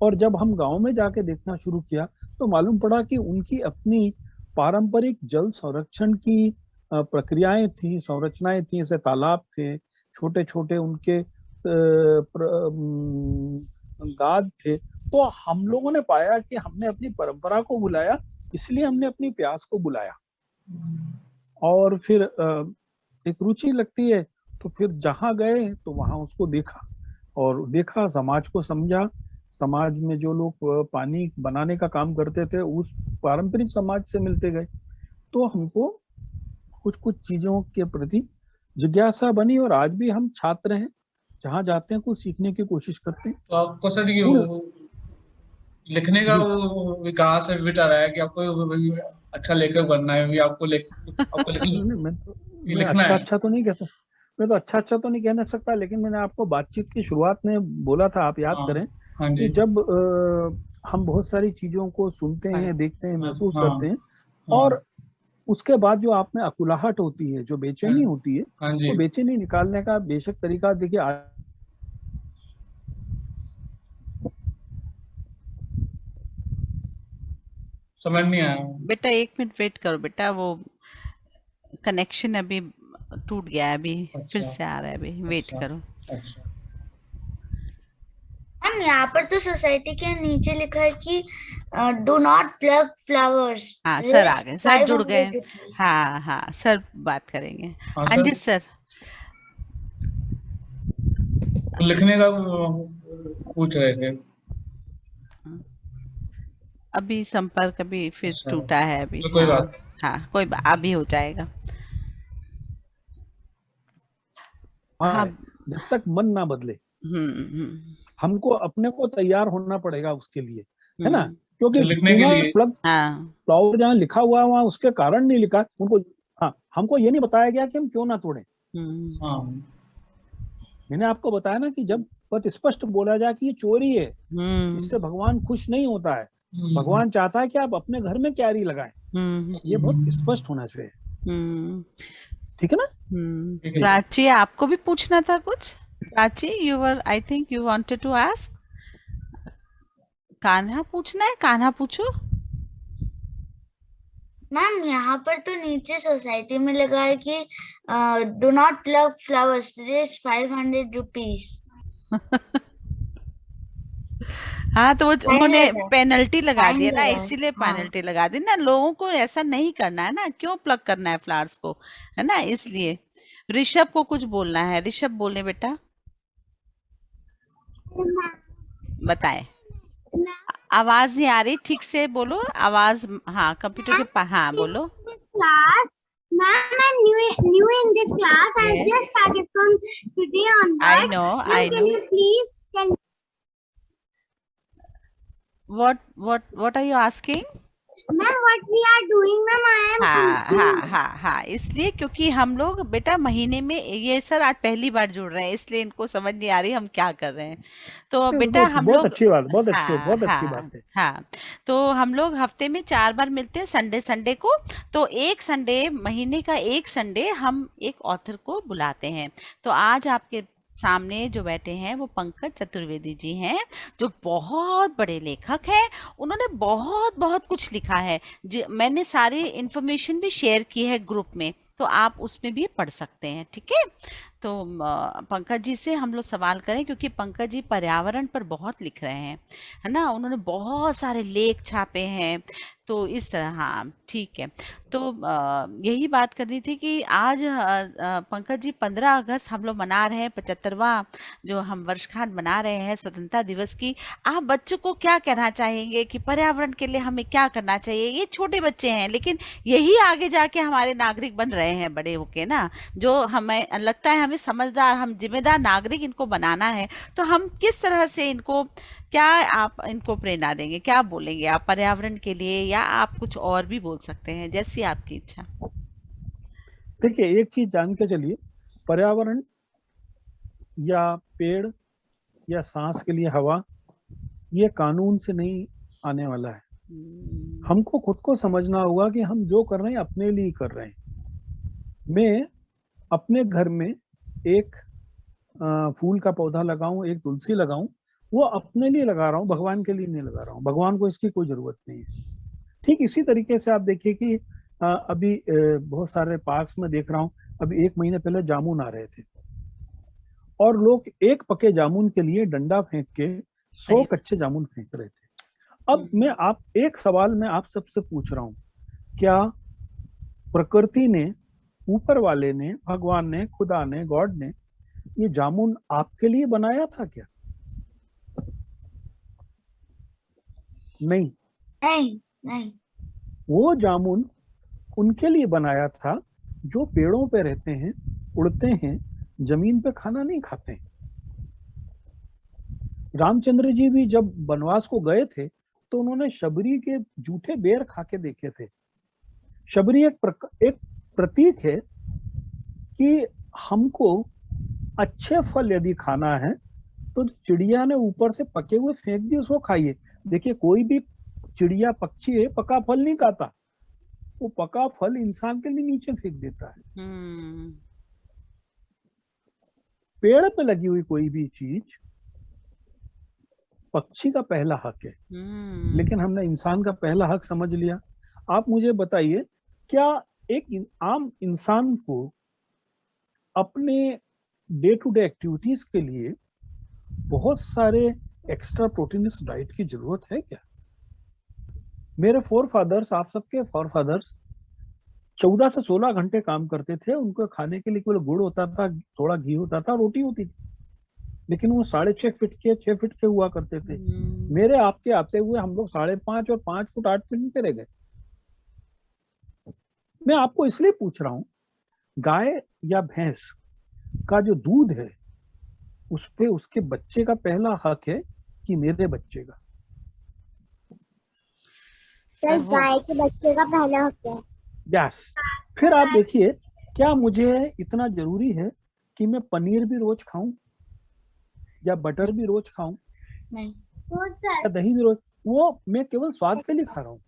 और जब हम गांव में जाके देखना शुरू किया, तो मालूम पड़ा कि उनकी अपनी पारंपरिक जल संरक्षण की प्रक्रियाएं थी, संरचनाएं थी, जैसे तालाब थे, छोटे छोटे उनके गाद थे। तो हम लोगों ने पाया कि हमने अपनी परंपरा को बुलाया, इसलिए हमने अपनी प्यास को बुलाया। और फिर एक रुचि लगती है, तो फिर जहां गए तो वहां उसको देखा, और देखा, समाज को समझा। समाज में जो लोग पानी बनाने का काम करते थे, उस पारंपरिक समाज से मिलते गए, तो हमको कुछ कुछ चीजों के प्रति जिज्ञासा बनी। और आज भी हम छात्र हैं, जहाँ जाते हैं कुछ सीखने की कोशिश करते हैं। तो आपको सर ये कुल लिखने का जी कहाँ से विचार आया कि आपको अच्छा लेखक बनना है, या आपको मैं लिखना अच्छा है? अच्छा तो नहीं कह सकता, मैं तो अच्छा अच्छा तो नहीं कहना सकता, लेकिन मैंने आपको बातचीत की शुरुआत में बोला था, आप याद हाँ, करें, हाँ कि जी, जब हम बहुत सारी चीजों को सुनते हाँ, हैं, देखते हैं, हाँ, महसूस हाँ, करते हैं, हाँ, और उसके बाद जो आप में अकुलाहट होती है, जो हाँ, बेचैनी होती है, हाँ जी। वो बेचैनी निकालने का बेशक तरीका देखिए समझ नहीं आया। बेटा 1 मिनट वेट करो बेटा, वो कनेक्शन अभी टूट गया है, अभी फिर अच्छा, से आ रहा है, अभी वेट अच्छा, करो। अच्छा। मैम यहाँ पर तो सोसाइटी के नीचे लिखा है कि डू नॉट प्लग फ्लावर्स, हाँ सर आ गए, सर जुड़ गए। 500 rupees। हाँ हाँ सर बात करेंगे। हाँ हाँ जी सर, सर। लिखने का पूछ रहे थे। अभी संपर्क अभी फिर अच्छा, टूटा है अभी, तो कोई हाँ। बात। हाँ कोई अभी हो जाएगा। हाँ। है, जब तक मन ना बदले। हम्म। हमको अपने को तैयार होना पड़ेगा उसके लिए, है ना। हम्म। क्योंकि अच्छा, लिखने डू के नॉट लिए। प्लग हाँ। फ्लावर जहाँ लिखा हुआ है, वहां उसके कारण नहीं लिखा उनको। हाँ, हमको ये नहीं बताया गया कि हम क्यों ना तोड़ें। हम्म। हाँ, मैंने आपको बताया ना कि जब बहुत स्पष्ट बोला जाए कि ये चोरी है, इससे हम्म। भगवान खुश नहीं होता है। हम्म, भगवान चाहता है कि आप अपने घर में क्यारी लगाएं। हम्म। ये बहुत स्पष्ट होना चाहिए, हम्म। ठीक है ना। ठीक है। प्राची आपको भी पूछना था कुछ? Prachi you were, I think you wanted to ask. Kanha पूछना है, कान्हा पूछो। मैम यहाँ पर तो नीचे सोसाइटी में लगा है कि do not plug flowers, this 500 rupees। हाँ तो वो उन्होंने 500 है, पेनल्टी लगा फाइन दिया ना, लगा है। इसीलिए हाँ पेनल्टी लगा दी ना, लोगों को ऐसा नहीं करना है ना, क्यों प्लग करना है फ्लावर्स को, है ना, इसलिए। ऋषभ को कुछ बोलना है, ऋषभ बोले बेटा, बताए। आवाज नहीं आ रही, ठीक से बोलो आवाज। हाँ कंप्यूटर के पास, हाँ बोलो। Class, ma'am, I'm new in this class. I Yes, just started from today I onwards. know, Ma'am, I can know. you please tell What are you asking? Ma'am, what we are doing, ma'am, I am हाँ confused. हाँ, इसलिए क्योंकि हम लोग बेटा महीने में ये सर आज पहली बार जुड़ रहे हैं, इसलिए इनको समझ नहीं आ रही हम क्या कर रहे हैं। तो बेटा हम बहुत लोग अच्छी बात, बहुत अच्छी बात हाँ है। हाँ, तो हम लोग हफ्ते में 4 बार मिलते हैं, संडे को। तो एक संडे, महीने का एक संडे हम एक ऑथर को बुलाते हैं। तो आज आपके सामने जो बैठे हैं वो पंकज चतुर्वेदी जी हैं, जो बहुत बड़े लेखक हैं। उन्होंने बहुत बहुत कुछ लिखा है, मैंने सारी इंफॉर्मेशन भी शेयर की है ग्रुप में, तो आप उसमें भी पढ़ सकते हैं, ठीक है। तो पंकज जी से हम लोग सवाल करें, क्योंकि पंकज जी पर्यावरण पर बहुत लिख रहे हैं, है ना, उन्होंने बहुत सारे लेख छापे हैं। तो इस तरह, हाँ ठीक है। तो यही बात करनी थी कि आज पंकज जी 15 अगस्त हम लोग मना रहे हैं, 75वां जो हम वर्षगांठ मना रहे हैं स्वतंत्रता दिवस की। आप बच्चों को क्या कहना चाहेंगे कि पर्यावरण के लिए हमें क्या करना चाहिए? ये छोटे बच्चे हैं, लेकिन यही आगे जाके हमारे नागरिक बन रहे हैं बड़े होके ना, जो हमें लगता है हमें समझदार, हम जिम्मेदार नागरिक इनको बनाना है। तो हम किस तरह से इनको, क्या आप इनको प्रेरणा देंगे, क्या बोलेंगे आप पर्यावरण के लिए, या आप कुछ और भी बोल सकते हैं, जैसी आपकी इच्छा। देखिए, एक चीज जान के चलिए, पर्यावरण या पेड़ या सांस के लिए हवा, ये कानून से नहीं आने वाला है। हमको खुद को समझना होगा कि हम जो कर रहे हैं अपने लिए कर रहे हैं। मैं अपने घर में एक फूल का पौधा लगाऊं, एक तुलसी लगाऊं, वो अपने लिए लगा रहा हूं, भगवान के लिए नहीं लगा रहा हूं। भगवान को इसकी कोई जरूरत नहीं है। ठीक इसी तरीके से आप देखिए कि अभी बहुत सारे पार्क्स में देख रहा हूं, अभी 1 महीने पहले जामुन आ रहे थे और लोग एक पके जामुन के लिए डंडा फेंक के 100 कच्चे जामुन फेंक रहे थे। अब एक सवाल मैं आप सबसे पूछ रहा हूं, क्या प्रकृति ने, ऊपर वाले ने, भगवान ने, खुदा ने, गॉड ने ये जामुन आपके लिए बनाया था क्या? नहीं, नहीं। वो जामुन उनके लिए बनाया था जो पेड़ों पे रहते हैं, उड़ते हैं, जमीन पे खाना नहीं खाते हैं। रामचंद्र जी भी जब वनवास को गए थे तो उन्होंने शबरी के जूठे बेर खा के देखे थे। शबरी एक प्रतीक है कि हमको अच्छे फल यदि खाना है तो चिड़िया ने ऊपर से पके हुए फेंक दिए, उसको खाइए। देखिए, कोई भी चिड़िया, पक्षी है, पका फल नहीं खाता, वो पका फल इंसान के लिए नीचे फेंक देता है। पेड़ पे लगी हुई कोई भी चीज पक्षी का पहला हक है, लेकिन हमने इंसान का पहला हक समझ लिया। आप मुझे बताइए, क्या एक आम इंसान को अपने डे टू डे एक्टिविटीज के लिए बहुत सारे एक्स्ट्रा प्रोटीनस डाइट की जरूरत है क्या? मेरे फोरफादर्स, आप सबके फोरफादर्स 14 से 16 घंटे काम करते थे। उनको खाने के लिए केवल गुड़ होता था, थोड़ा घी होता था, रोटी होती थी, लेकिन वो 6.5 फीट के, 6 फीट के हुआ करते थे। मेरे आपके आते हुए हम लोग 5.5 और 5 फुट 8 फीट पे रह गए। मैं आपको इसलिए पूछ रहा हूं, गाय या भैंस का जो दूध है उस पे उसके बच्चे का पहला हक है कि मेरे बच्चे का। सर, गाय के बच्चे का पहला हक है। यस। फिर आप देखिए, क्या मुझे इतना जरूरी है कि मैं पनीर भी रोज खाऊं या बटर भी रोज खाऊं? नहीं। या दही भी रोज? वो मैं केवल स्वाद के लिए खा रहा हूं,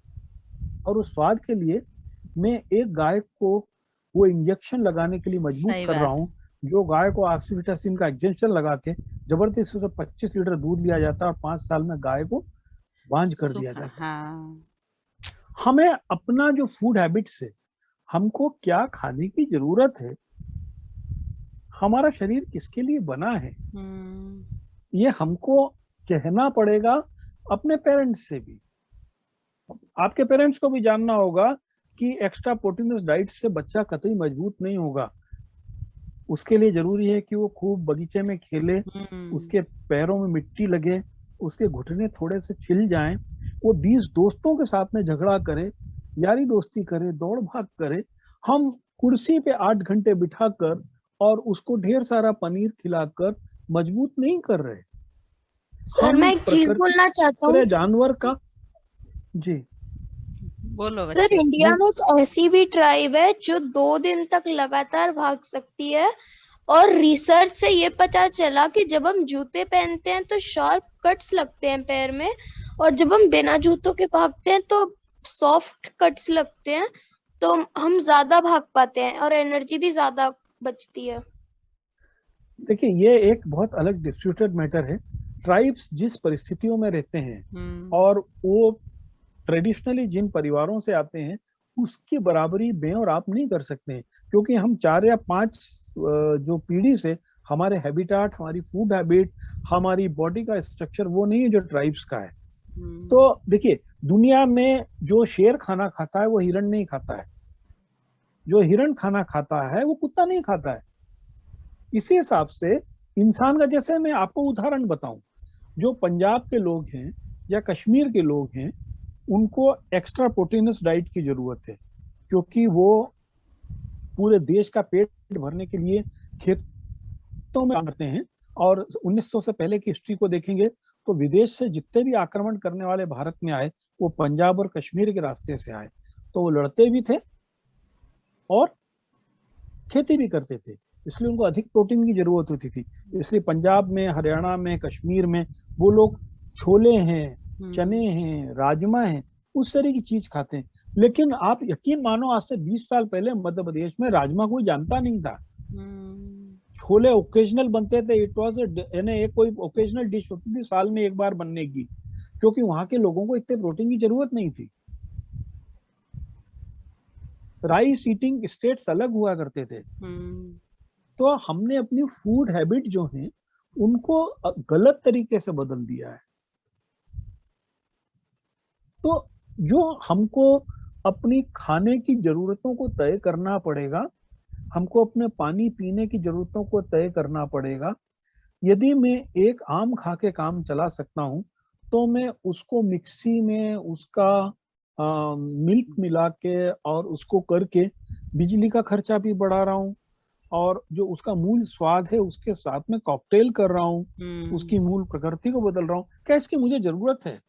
और उस स्वाद के लिए मैं एक गाय को वो इंजेक्शन लगाने के लिए मजबूर कर रहा हूं, जो गाय को ऑक्सीटोसिन का इंजेक्शन लगा के जबरदस्ती से 25 लीटर दूध लिया जाता है और 5 साल में गाय को बांझ कर दिया जाता है। हमें अपना जो फूड हैबिट्स है, हमको क्या खाने की जरूरत है, हमारा शरीर किसके लिए बना है, ये हमको कहना पड़ेगा अपने पेरेंट्स से भी। आपके पेरेंट्स को भी जानना होगा कि एक्स्ट्रा प्रोटीनस डाइट से बच्चा कतई मजबूत नहीं होगा। उसके लिए जरूरी है कि वो खूब बगीचे में खेले, उसके पैरों में मिट्टी लगे, उसके घुटने थोड़े से छिल जाएं, वो 20 दोस्तों के साथ में झगड़ा करे, यारी दोस्ती करे, दौड़ भाग करे। हम कुर्सी पे 8 घंटे बिठाकर और उसको ढेर सारा पनीर खिलाकर मजबूत नहीं कर रहे। सर, मैं एक चीज बोलना चाहता हूँ। जानवर का जी बोलो सर बच्चे। इंडिया ये में एक ऐसी भी ट्राइब है जो 2 दिन तक लगातार भाग सकती है, और रिसर्च से ये पता चला कि जब हम जूते पहनते हैं तो शार्प कट्स लगते हैं पैर में, और जब हम बिना जूतों के भागते हैं तो सॉफ्ट कट्स लगते हैं, तो हम ज्यादा भाग पाते हैं और एनर्जी भी ज्यादा बचती है। देखिए, ये एक बहुत अलग डिस्प्यूटेड मैटर है। ट्राइब्स जिस परिस्थितियों में रहते हैं और वो ट्रेडिशनली जिन परिवारों से आते हैं, उसकी बराबरी मैं और आप नहीं कर सकते हैं, क्योंकि हम 4 या 5 जो पीढ़ी से हमारे हैबिटाट, हमारी फूड हैबिट, हमारी बॉडी का स्ट्रक्चर वो नहीं है जो ट्राइब्स का है। तो देखिए, दुनिया में जो शेर खाना खाता है वो हिरण नहीं खाता है, जो हिरण खाना खाता है वो कुत्ता नहीं खाता है। इसी हिसाब से इंसान का, जैसे मैं आपको उदाहरण बताऊं, जो पंजाब के लोग हैं या कश्मीर के लोग हैं, उनको एक्स्ट्रा प्रोटीनस डाइट की जरूरत है, क्योंकि वो पूरे देश का पेट भरने के लिए खेतों में काम करते हैं। और 1900 से पहले की हिस्ट्री को देखेंगे तो विदेश से जितने भी आक्रमण करने वाले भारत में आए, वो पंजाब और कश्मीर के रास्ते से आए। तो वो लड़ते भी थे और खेती भी करते थे, इसलिए उनको अधिक प्रोटीन की जरूरत होती थी। इसलिए पंजाब में, हरियाणा में, कश्मीर में वो लोग छोले हैं, चने हैं, राजमा हैं, उस तरह की चीज खाते हैं। लेकिन आप यकीन मानो, आज से 20 साल पहले मध्य प्रदेश में राजमा कोई जानता नहीं था। छोले ओकेजनल बनते थे, इट वाज एक कोई ओकेजनल डिश होती थी साल में एक बार बनने की, क्योंकि वहां के लोगों को इतने प्रोटीन की जरूरत नहीं थी। राइस ईटिंग स्टेट्स अलग हुआ करते थे। तो हमने अपनी फूड हैबिट जो है उनको गलत तरीके से बदल दिया है। तो जो हमको अपनी खाने की जरूरतों को तय करना पड़ेगा, हमको अपने पानी पीने की जरूरतों को तय करना पड़ेगा। यदि मैं एक आम खा के काम चला सकता हूं, तो मैं उसको मिक्सी में उसका मिल्क मिला के और उसको करके बिजली का खर्चा भी बढ़ा रहा हूँ, और जो उसका मूल स्वाद है उसके साथ में कॉकटेल कर रहा हूँ, उसकी मूल प्रकृति को बदल रहा हूँ। क्या इसकी मुझे जरूरत है?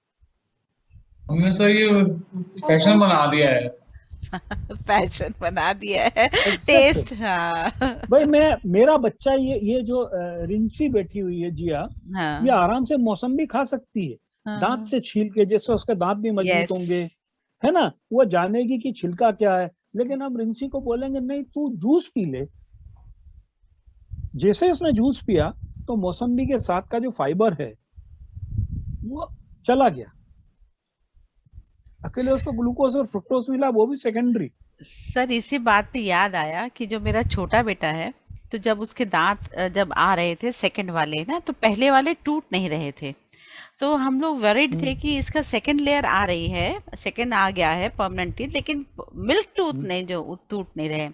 हमने सर ये फैशन बना दिया है। पैशन बना दिया है, Exactly. टेस्ट। हाँ भाई, मेरा बच्चा ये जो रिंची बैठी हुई है जिया, ये आराम से मौसम्बी खा सकती है, दांत से छील के, जैसे उसके दांत भी मजबूत होंगे, है ना, वो जानेगी कि छिलका क्या है। लेकिन हम रिंची को बोलेंगे नहीं, तू जूस पी ले। जैसे उसने जूस पिया तो मौसम्बी के साथ का जो फाइबर है वो चला गया, अकेले उसको ग्लूकोज और फ्रुक्टोज मिला, वो भी सेकेंडरी। सर इसी बात पे याद आया कि जो मेरा छोटा बेटा है, तो जब उसके दांत जब आ रहे थे सेकंड वाले ना, तो पहले वाले टूट नहीं रहे थे, तो हम लोग वरीड थे कि इसका सेकंड लेयर आ रही है, सेकंड आ गया है परमानेंट टीथ, लेकिन मिल्क टूथ नहीं, जो टूट नहीं रहे।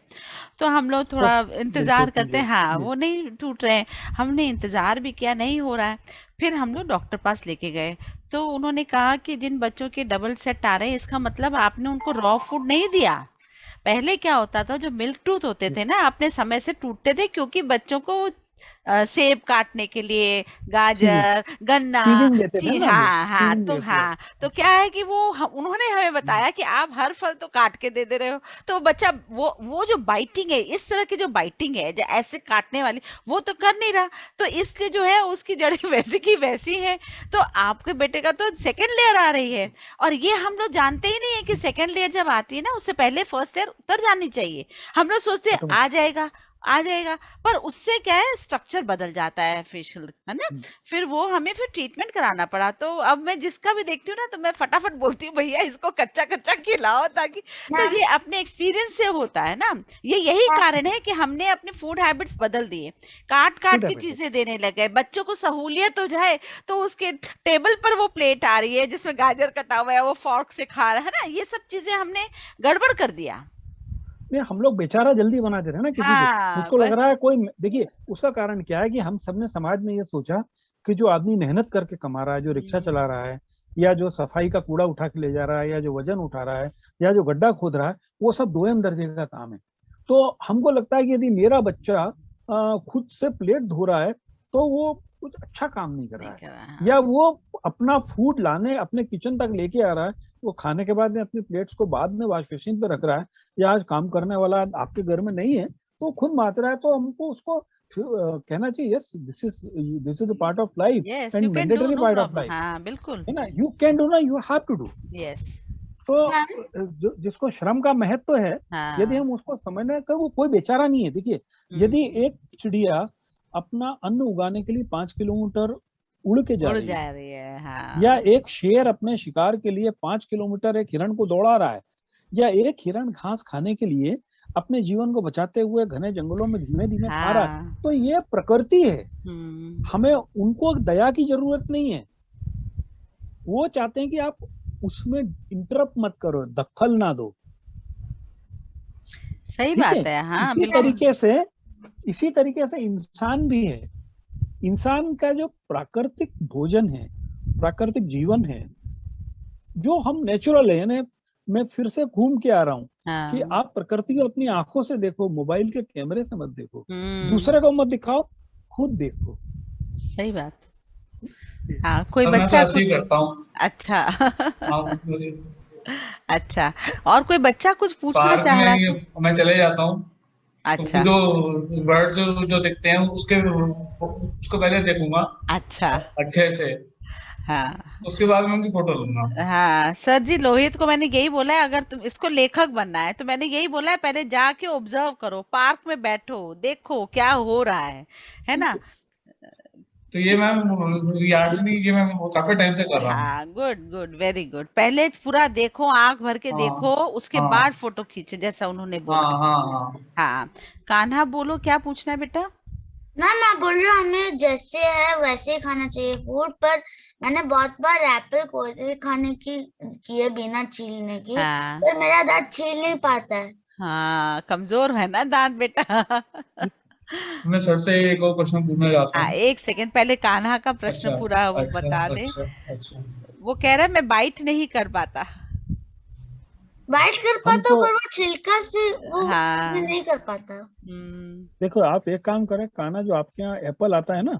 तो हम लोग थोड़ा इंतजार करते हैं, हाँ वो नहीं टूट रहे, हमने इंतजार भी किया, नहीं हो रहा है। फिर हम लोग डॉक्टर पास लेके गए, तो उन्होंने कहा कि जिन बच्चों के डबल सेट आ रहे हैं, इसका मतलब आपने उनको रॉ फूड नहीं दिया। पहले क्या होता था, जो मिल्क टूथ होते थे ना, अपने समय से टूटते थे, क्योंकि बच्चों को सेब काटने के लिए, गाजर, गन्ना, जी हाँ हाँ, तो हाँ, तो क्या है कि उन्होंने हमें बताया कि आप हर फल तो काट के दे रहे हो, तो बच्चा वो जो बाइटिंग है, इस तरह की जो बाइटिंग है, जो ऐसे काटने वाली, वो तो कर नहीं रहा, तो इसलिए जो है उसकी जड़ें वैसी की वैसी हैं। तो आपके बेटे का तो सेकंड लेयर आ रही है, और ये हम लोग जानते ही नहीं है कि सेकंड लेयर जब आती है ना, उससे पहले फर्स्ट लेयर उतर जानी चाहिए। हम लोग सोचते हैं आ जाएगा, पर उससे क्या है, स्ट्रक्चर बदल जाता है फेशियल, है ना। फिर वो हमें फिर ट्रीटमेंट कराना पड़ा। तो अब मैं जिसका भी देखती हूँ ना, तो मैं फटाफट बोलती हूँ, भैया इसको कच्चा कच्चा खिलाओ, ताकि, तो ये अपने एक्सपीरियंस से होता है ना। यही कारण है कि हमने अपने फूड हैबिट्स बदल दिए, काट के चीजें देने लगे। बच्चों को सहूलियत हो जाए तो उसके टेबल पर वो प्लेट आ रही है जिसमें गाजर कटा हुआ है, वो फोर्क से खा रहा है ना। ये सब चीजें हमने गड़बड़ कर दिया। नहीं, हम लोग बेचारा जल्दी बना दे रहे हैं ना किसी को। मुझको लग रहा है कोई, देखिए उसका कारण क्या है कि हम सबने समाज में ये सोचा कि जो आदमी मेहनत करके कमा रहा है, जो रिक्शा चला रहा है, या जो सफाई का कूड़ा उठा के ले जा रहा है, या जो वजन उठा रहा है, या जो गड्ढा खोद रहा है, वो सब दोयम दर्जे का काम है। तो हमको लगता है कि यदि मेरा बच्चा खुद से प्लेट धो रहा है तो वो कुछ अच्छा काम नहीं कर रहा है, या वो अपना फूड लाने अपने किचन तक लेके आ रहा है वो खाने के बाद में अपनी प्लेट्स को बाद में वॉश बेसिन पे रख रहा है, या आज काम करने वाला आपके घर में नहीं है तो खुद मात रहा है, तो हमको उसको कहना चाहिए yes this is the part of life yes, and you can do, mandatory no part of problem. Life, हाँ बिल्कुल, है ना, यू कैन डू ना, you have to do. Yes, तो मैम जिसको श्रम का महत्व है, यदि हाँ, हम उसको समझने का, वो कोई बेचारा नहीं है। देखिए, यदि एक चिड़िया अपना अन्न उगाने के लिए 5 किलोमीटर उड़ के जा उड़ रही है, जा रही है, या हाँ, एक शेर अपने शिकार के लिए 5 किलोमीटर एक हिरण को दौड़ा रहा है, या एक हिरण घास खाने के लिए अपने जीवन को बचाते हुए घने जंगलों में धीमे धीमे खा रहा है, हाँ, तो ये प्रकृति है। हम्म, हमें उनको दया की जरूरत नहीं है, वो चाहते हैं कि आप उसमें इंटरप्ट मत करो, दखल ना दो। सही ठीक बात है, है, हाँ इसी बिल्कुल, तरीके से इंसान भी है। इंसान का जो प्राकृतिक भोजन है, प्राकृतिक जीवन है, जो हम नेचुरल है, यानी मैं फिर से घूम के आ रहा हूँ कि हाँ, आप प्रकृति को अपनी आंखों से देखो, मोबाइल के कैमरे से मत देखो, हम्म, दूसरे को मत दिखाओ, खुद देखो। सही बात, हाँ, कोई अब मैं तो बच्चा ऐसे ही कुछ, करता हूँ। अच्छा हाँ, अच्छा, और कोई बच्चा कुछ पूछना पार्क चाह रहा था? में मैं चले जाता हूँ, तो अच्छा, जो बर्ड जो दिखते हैं उसको पहले देखूंगा अच्छा, अच्छे से, हाँ, उसके बाद में उनकी फोटो लूंगा। हाँ सर जी, लोहित को मैंने यही बोला है, अगर तुम इसको लेखक बनना है तो मैंने यही बोला है, पहले जाके ऑब्जर्व करो, पार्क में बैठो, देखो क्या हो रहा है ना? तो ये मैम ये मैं काफी टाइम से कर रहा हूँ। हाँ, गुड गुड, वेरी गुड, पहले पूरा देखो, आंख भर के देखो, हाँ उसके बाद हाँ फोटो खींचे, जैसा उन्होंने हाँ बोला। हाँ हाँ। हाँ, कान्हा बोलो, क्या पूछना है बेटा? मैम मैं बोल रही हूँ हमें जैसे है वैसे ही खाना चाहिए फूड, पर मैंने बहुत बार एप्पल कोते खाने की है बिना छीलने की, हाँ, पर मेरा दांत छील नहीं पाता है। हाँ, कमजोर है ना दांत बेटा। मैं सर से एक और प्रश्न पूछना चाहता हाँ, हूँ। एक सेकंड, पहले कान्हा का प्रश्न अच्छा पूरा वो अच्छा बता दे। अच्छा अच्छा। वो कह रहा है मैं बाइट नहीं कर पाता। बाइट कर हम पाता हूँ तो पर वो छिलका से वो मैं हाँ, नहीं कर पाता। देखो, आप एक काम करें, काना, जो आपके यहाँ एप्पल आता है ना,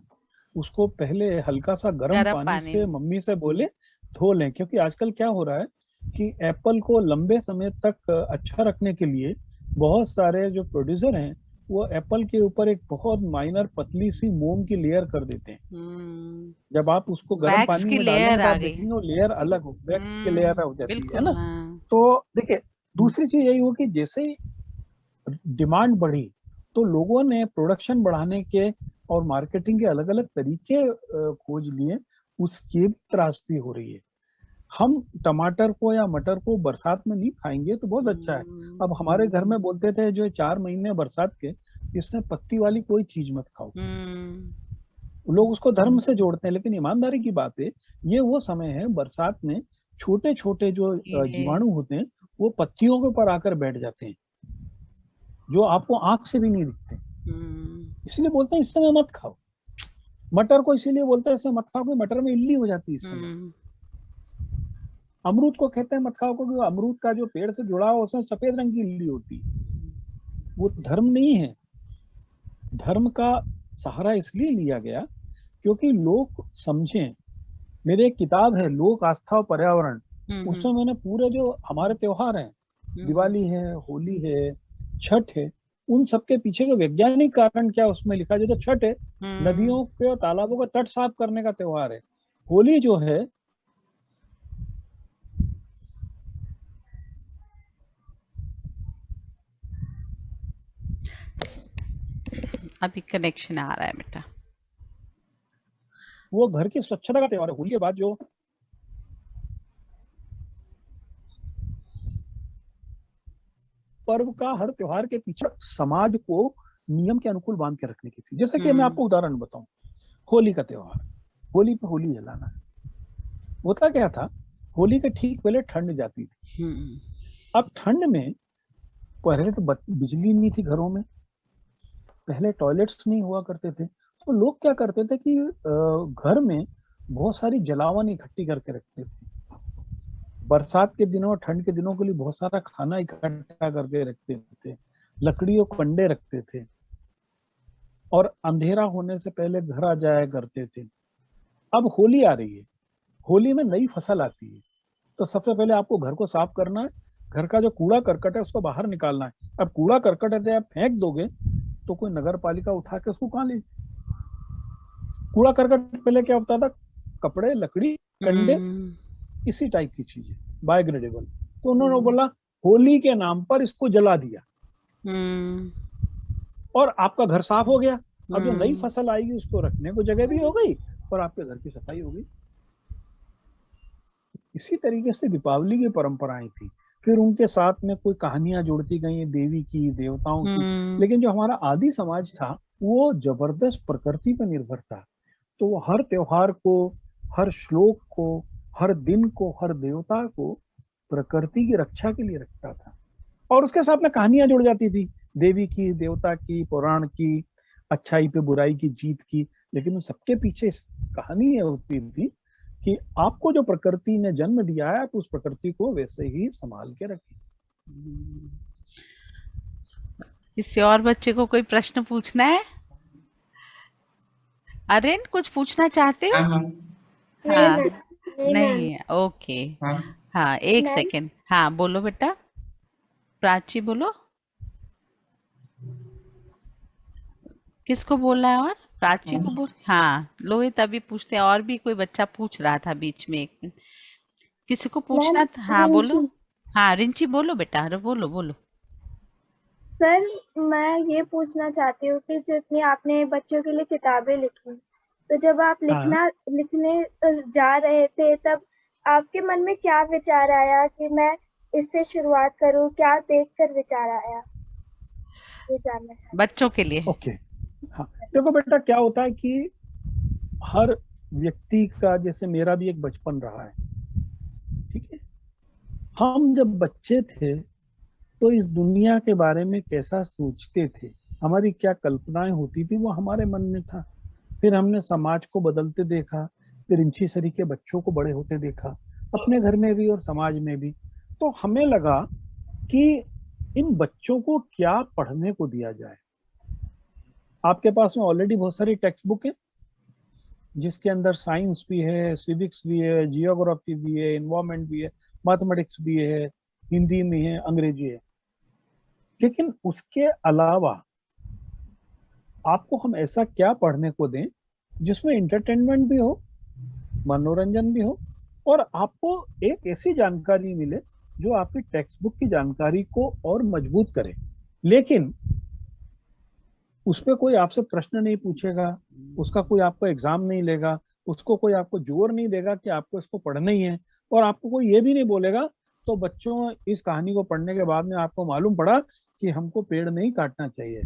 उसको पहले हल्का सा गर्म गरम पानी पानी से में। मम्मी से बोले धो लें, क्योंकि आजकल क्या हो रहा है कि एप्पल को लंबे समय तक अच्छा रखने के लिए बहुत सारे जो प्रोड्यूसर हैं, वो एप्पल के ऊपर एक बहुत माइनर पतली सी मोम की लेयर कर देते हैं। जब आप उसको गर्म वैक्स पानी की में लेयर डालेंगे तो आ आप गई। देखेंगे वो लेयर अलग हो, वैक्स की लेयर हो जाती है बिल्कुल, ना। हाँ। तो देखिए, दूसरी चीज यही हो कि जैसे ही डिमांड बढ़ी, तो लोगों ने प्रोडक्शन बढ़ाने के और मार्केटिंग के अलग अलग तरीके खोज लिए, उसकी भी त्रासदी हो रही है। हम टमाटर को या मटर को बरसात में नहीं खाएंगे तो बहुत अच्छा है। अब हमारे घर में बोलते थे जो 4 महीने बरसात के, इसमें पत्ती वाली कोई चीज मत खाओ। लोग उसको धर्म से जोड़ते हैं, लेकिन ईमानदारी की बात है, ये वो समय है बरसात में, छोटे छोटे जो कीड़े। जीवाणु होते हैं वो पत्तियों के ऊपर आकर बैठ जाते हैं, जो आपको आंख से भी नहीं दिखते, इसलिए बोलते हैं इस समय मत खाओ। मटर को इसीलिए बोलते हैं इस समय मत खाओ, क्योंकि मटर में इल्ली हो जाती है इस समय। अमरूद को कहते हैं मत खाओ, क्योंकि अमरूद का जो पेड़ से जुड़ा हुआ उसमें सफेद रंग की इल्ली होती है। वो धर्म नहीं है। धर्म का सहारा इसलिए लिया गया क्योंकि लोग समझें। मेरी एक किताब है लोक आस्था और पर्यावरण, उसमें मैंने पूरे जो हमारे त्योहार हैं, दिवाली है, होली है, छठ है, उन सबके पीछे का वैज्ञानिक कारण क्या उसमें लिखा है। जैसे छठ है, नदियों के और तालाबों का तट साफ करने का त्योहार है। होली जो है, अभी कनेक्शन आ रहा है बेटा। वो घर की स्वच्छता का त्योहार है। होली के बाद जो पर्व का हर त्योहार के पीछे समाज को नियम के अनुकूल बांध के रखने की थी। जैसे कि मैं आपको उदाहरण बताऊं, होली का त्योहार, होली पे होली जलाना है। होता क्या था, होली के ठीक पहले ठंड जाती थी। अब ठंड में पहले तो बिजली नहीं थी घरों में, पहले टॉयलेट्स नहीं हुआ करते थे, तो लोग क्या करते थे कि घर में बहुत सारी जलावन इकट्ठी करके रखते थे। बरसात के दिनों, ठंड के दिनों के लिए बहुत सारा खाना इकट्ठा करके रखते थे, लकड़ियों कंडे रखते थे, और अंधेरा होने से पहले घर आ जाया करते थे। अब होली आ रही है, होली में नई फसल आती है, तो सबसे पहले आपको घर को साफ करना है, घर का जो कूड़ा करकट है उसको बाहर निकालना है। अब कूड़ा करकट यदि आप फेंक दोगे तो कोई नगर पालिका उठा के उसको कहाँ ले? कूड़ा करकट पहले क्या होता था, कपड़े, लकड़ी, कंडे, इसी टाइप की चीजें, बायोडिग्रेडेबल। तो उन्होंने बोला होली के नाम पर इसको जला दिया और आपका घर साफ हो गया। अब जो नई फसल आएगी उसको रखने को जगह भी हो गई और आपके घर की सफाई हो गई। इसी तरीके से दीपावली की परंपराएं थी। फिर उनके साथ में कोई कहानियां जोड़ती गई देवी की, देवताओं की। लेकिन जो हमारा आदि समाज था वो जबरदस्त प्रकृति पर निर्भर था। तो वो हर त्योहार को, हर श्लोक को, हर दिन को, हर देवता को प्रकृति की रक्षा के लिए रखता था। और उसके साथ में कहानियां जुड़ जाती थी, देवी की, देवता की, पुराण की, अच्छाई पे बुराई की जीत की। लेकिन उन सबके पीछे कहानी ये होती थी कि आपको जो प्रकृति ने जन्म दिया है आप उस प्रकृति को वैसे ही संभाल के रखिए। किसी और बच्चे को कोई प्रश्न पूछना है? अरेन कुछ पूछना चाहते हो? हाँ, नहीं है, ओके। हाँ, एक सेकेंड। हाँ बोलो बेटा, प्राची बोलो। किसको बोलना है? और प्राची को बोल। हाँ लोहित अभी पूछते हैं, और भी कोई बच्चा पूछ रहा था बीच में, एक मिनट। किसी को पूछना था? हाँ बोलो। हाँ रिंची बोलो बेटा, अरे बोलो बोलो। सर मैं ये पूछना चाहती हूँ कि जितनी आपने बच्चों के लिए किताबें लिखी, तो जब आप लिखने जा रहे थे तब आपके मन में क्या विचार आया कि मैं इससे शुरुआत करूँ? क्या देखकर विचार आया, ये जानना चाहती हूँ। बच्चों के लिए। ओके हाँ, देखो बेटा क्या होता है कि हर व्यक्ति का, जैसे मेरा भी एक बचपन रहा है, ठीक है। हम जब बच्चे थे तो इस दुनिया के बारे में कैसा सोचते थे, हमारी क्या कल्पनाएं होती थी, वो हमारे मन में था। फिर हमने समाज को बदलते देखा, फिर इंची सरी के बच्चों को बड़े होते देखा, अपने घर में भी और समाज में भी। तो हमें लगा कि इन बच्चों को क्या पढ़ने को दिया जाए। आपके पास में ऑलरेडी बहुत सारी टेक्स्ट बुक है जिसके अंदर साइंस भी है, सिविक्स भी है, जियोग्राफी भी है, एनवायरमेंट भी है, मैथमेटिक्स भी है, हिंदी में है, अंग्रेजी है। लेकिन उसके अलावा आपको हम ऐसा क्या पढ़ने को दें जिसमें एंटरटेनमेंट भी हो, मनोरंजन भी हो और आपको एक ऐसी जानकारी मिले जो आपकी टेक्स्ट बुक की जानकारी को और मजबूत करे। लेकिन उसपे कोई आपसे प्रश्न नहीं पूछेगा, उसका कोई आपको एग्जाम नहीं लेगा, उसको कोई आपको जोर नहीं देगा कि आपको इसको पढ़ना ही है, और आपको कोई ये भी नहीं बोलेगा। तो बच्चों, इस कहानी को पढ़ने के बाद में आपको मालूम पड़ा कि हमको पेड़ नहीं काटना चाहिए।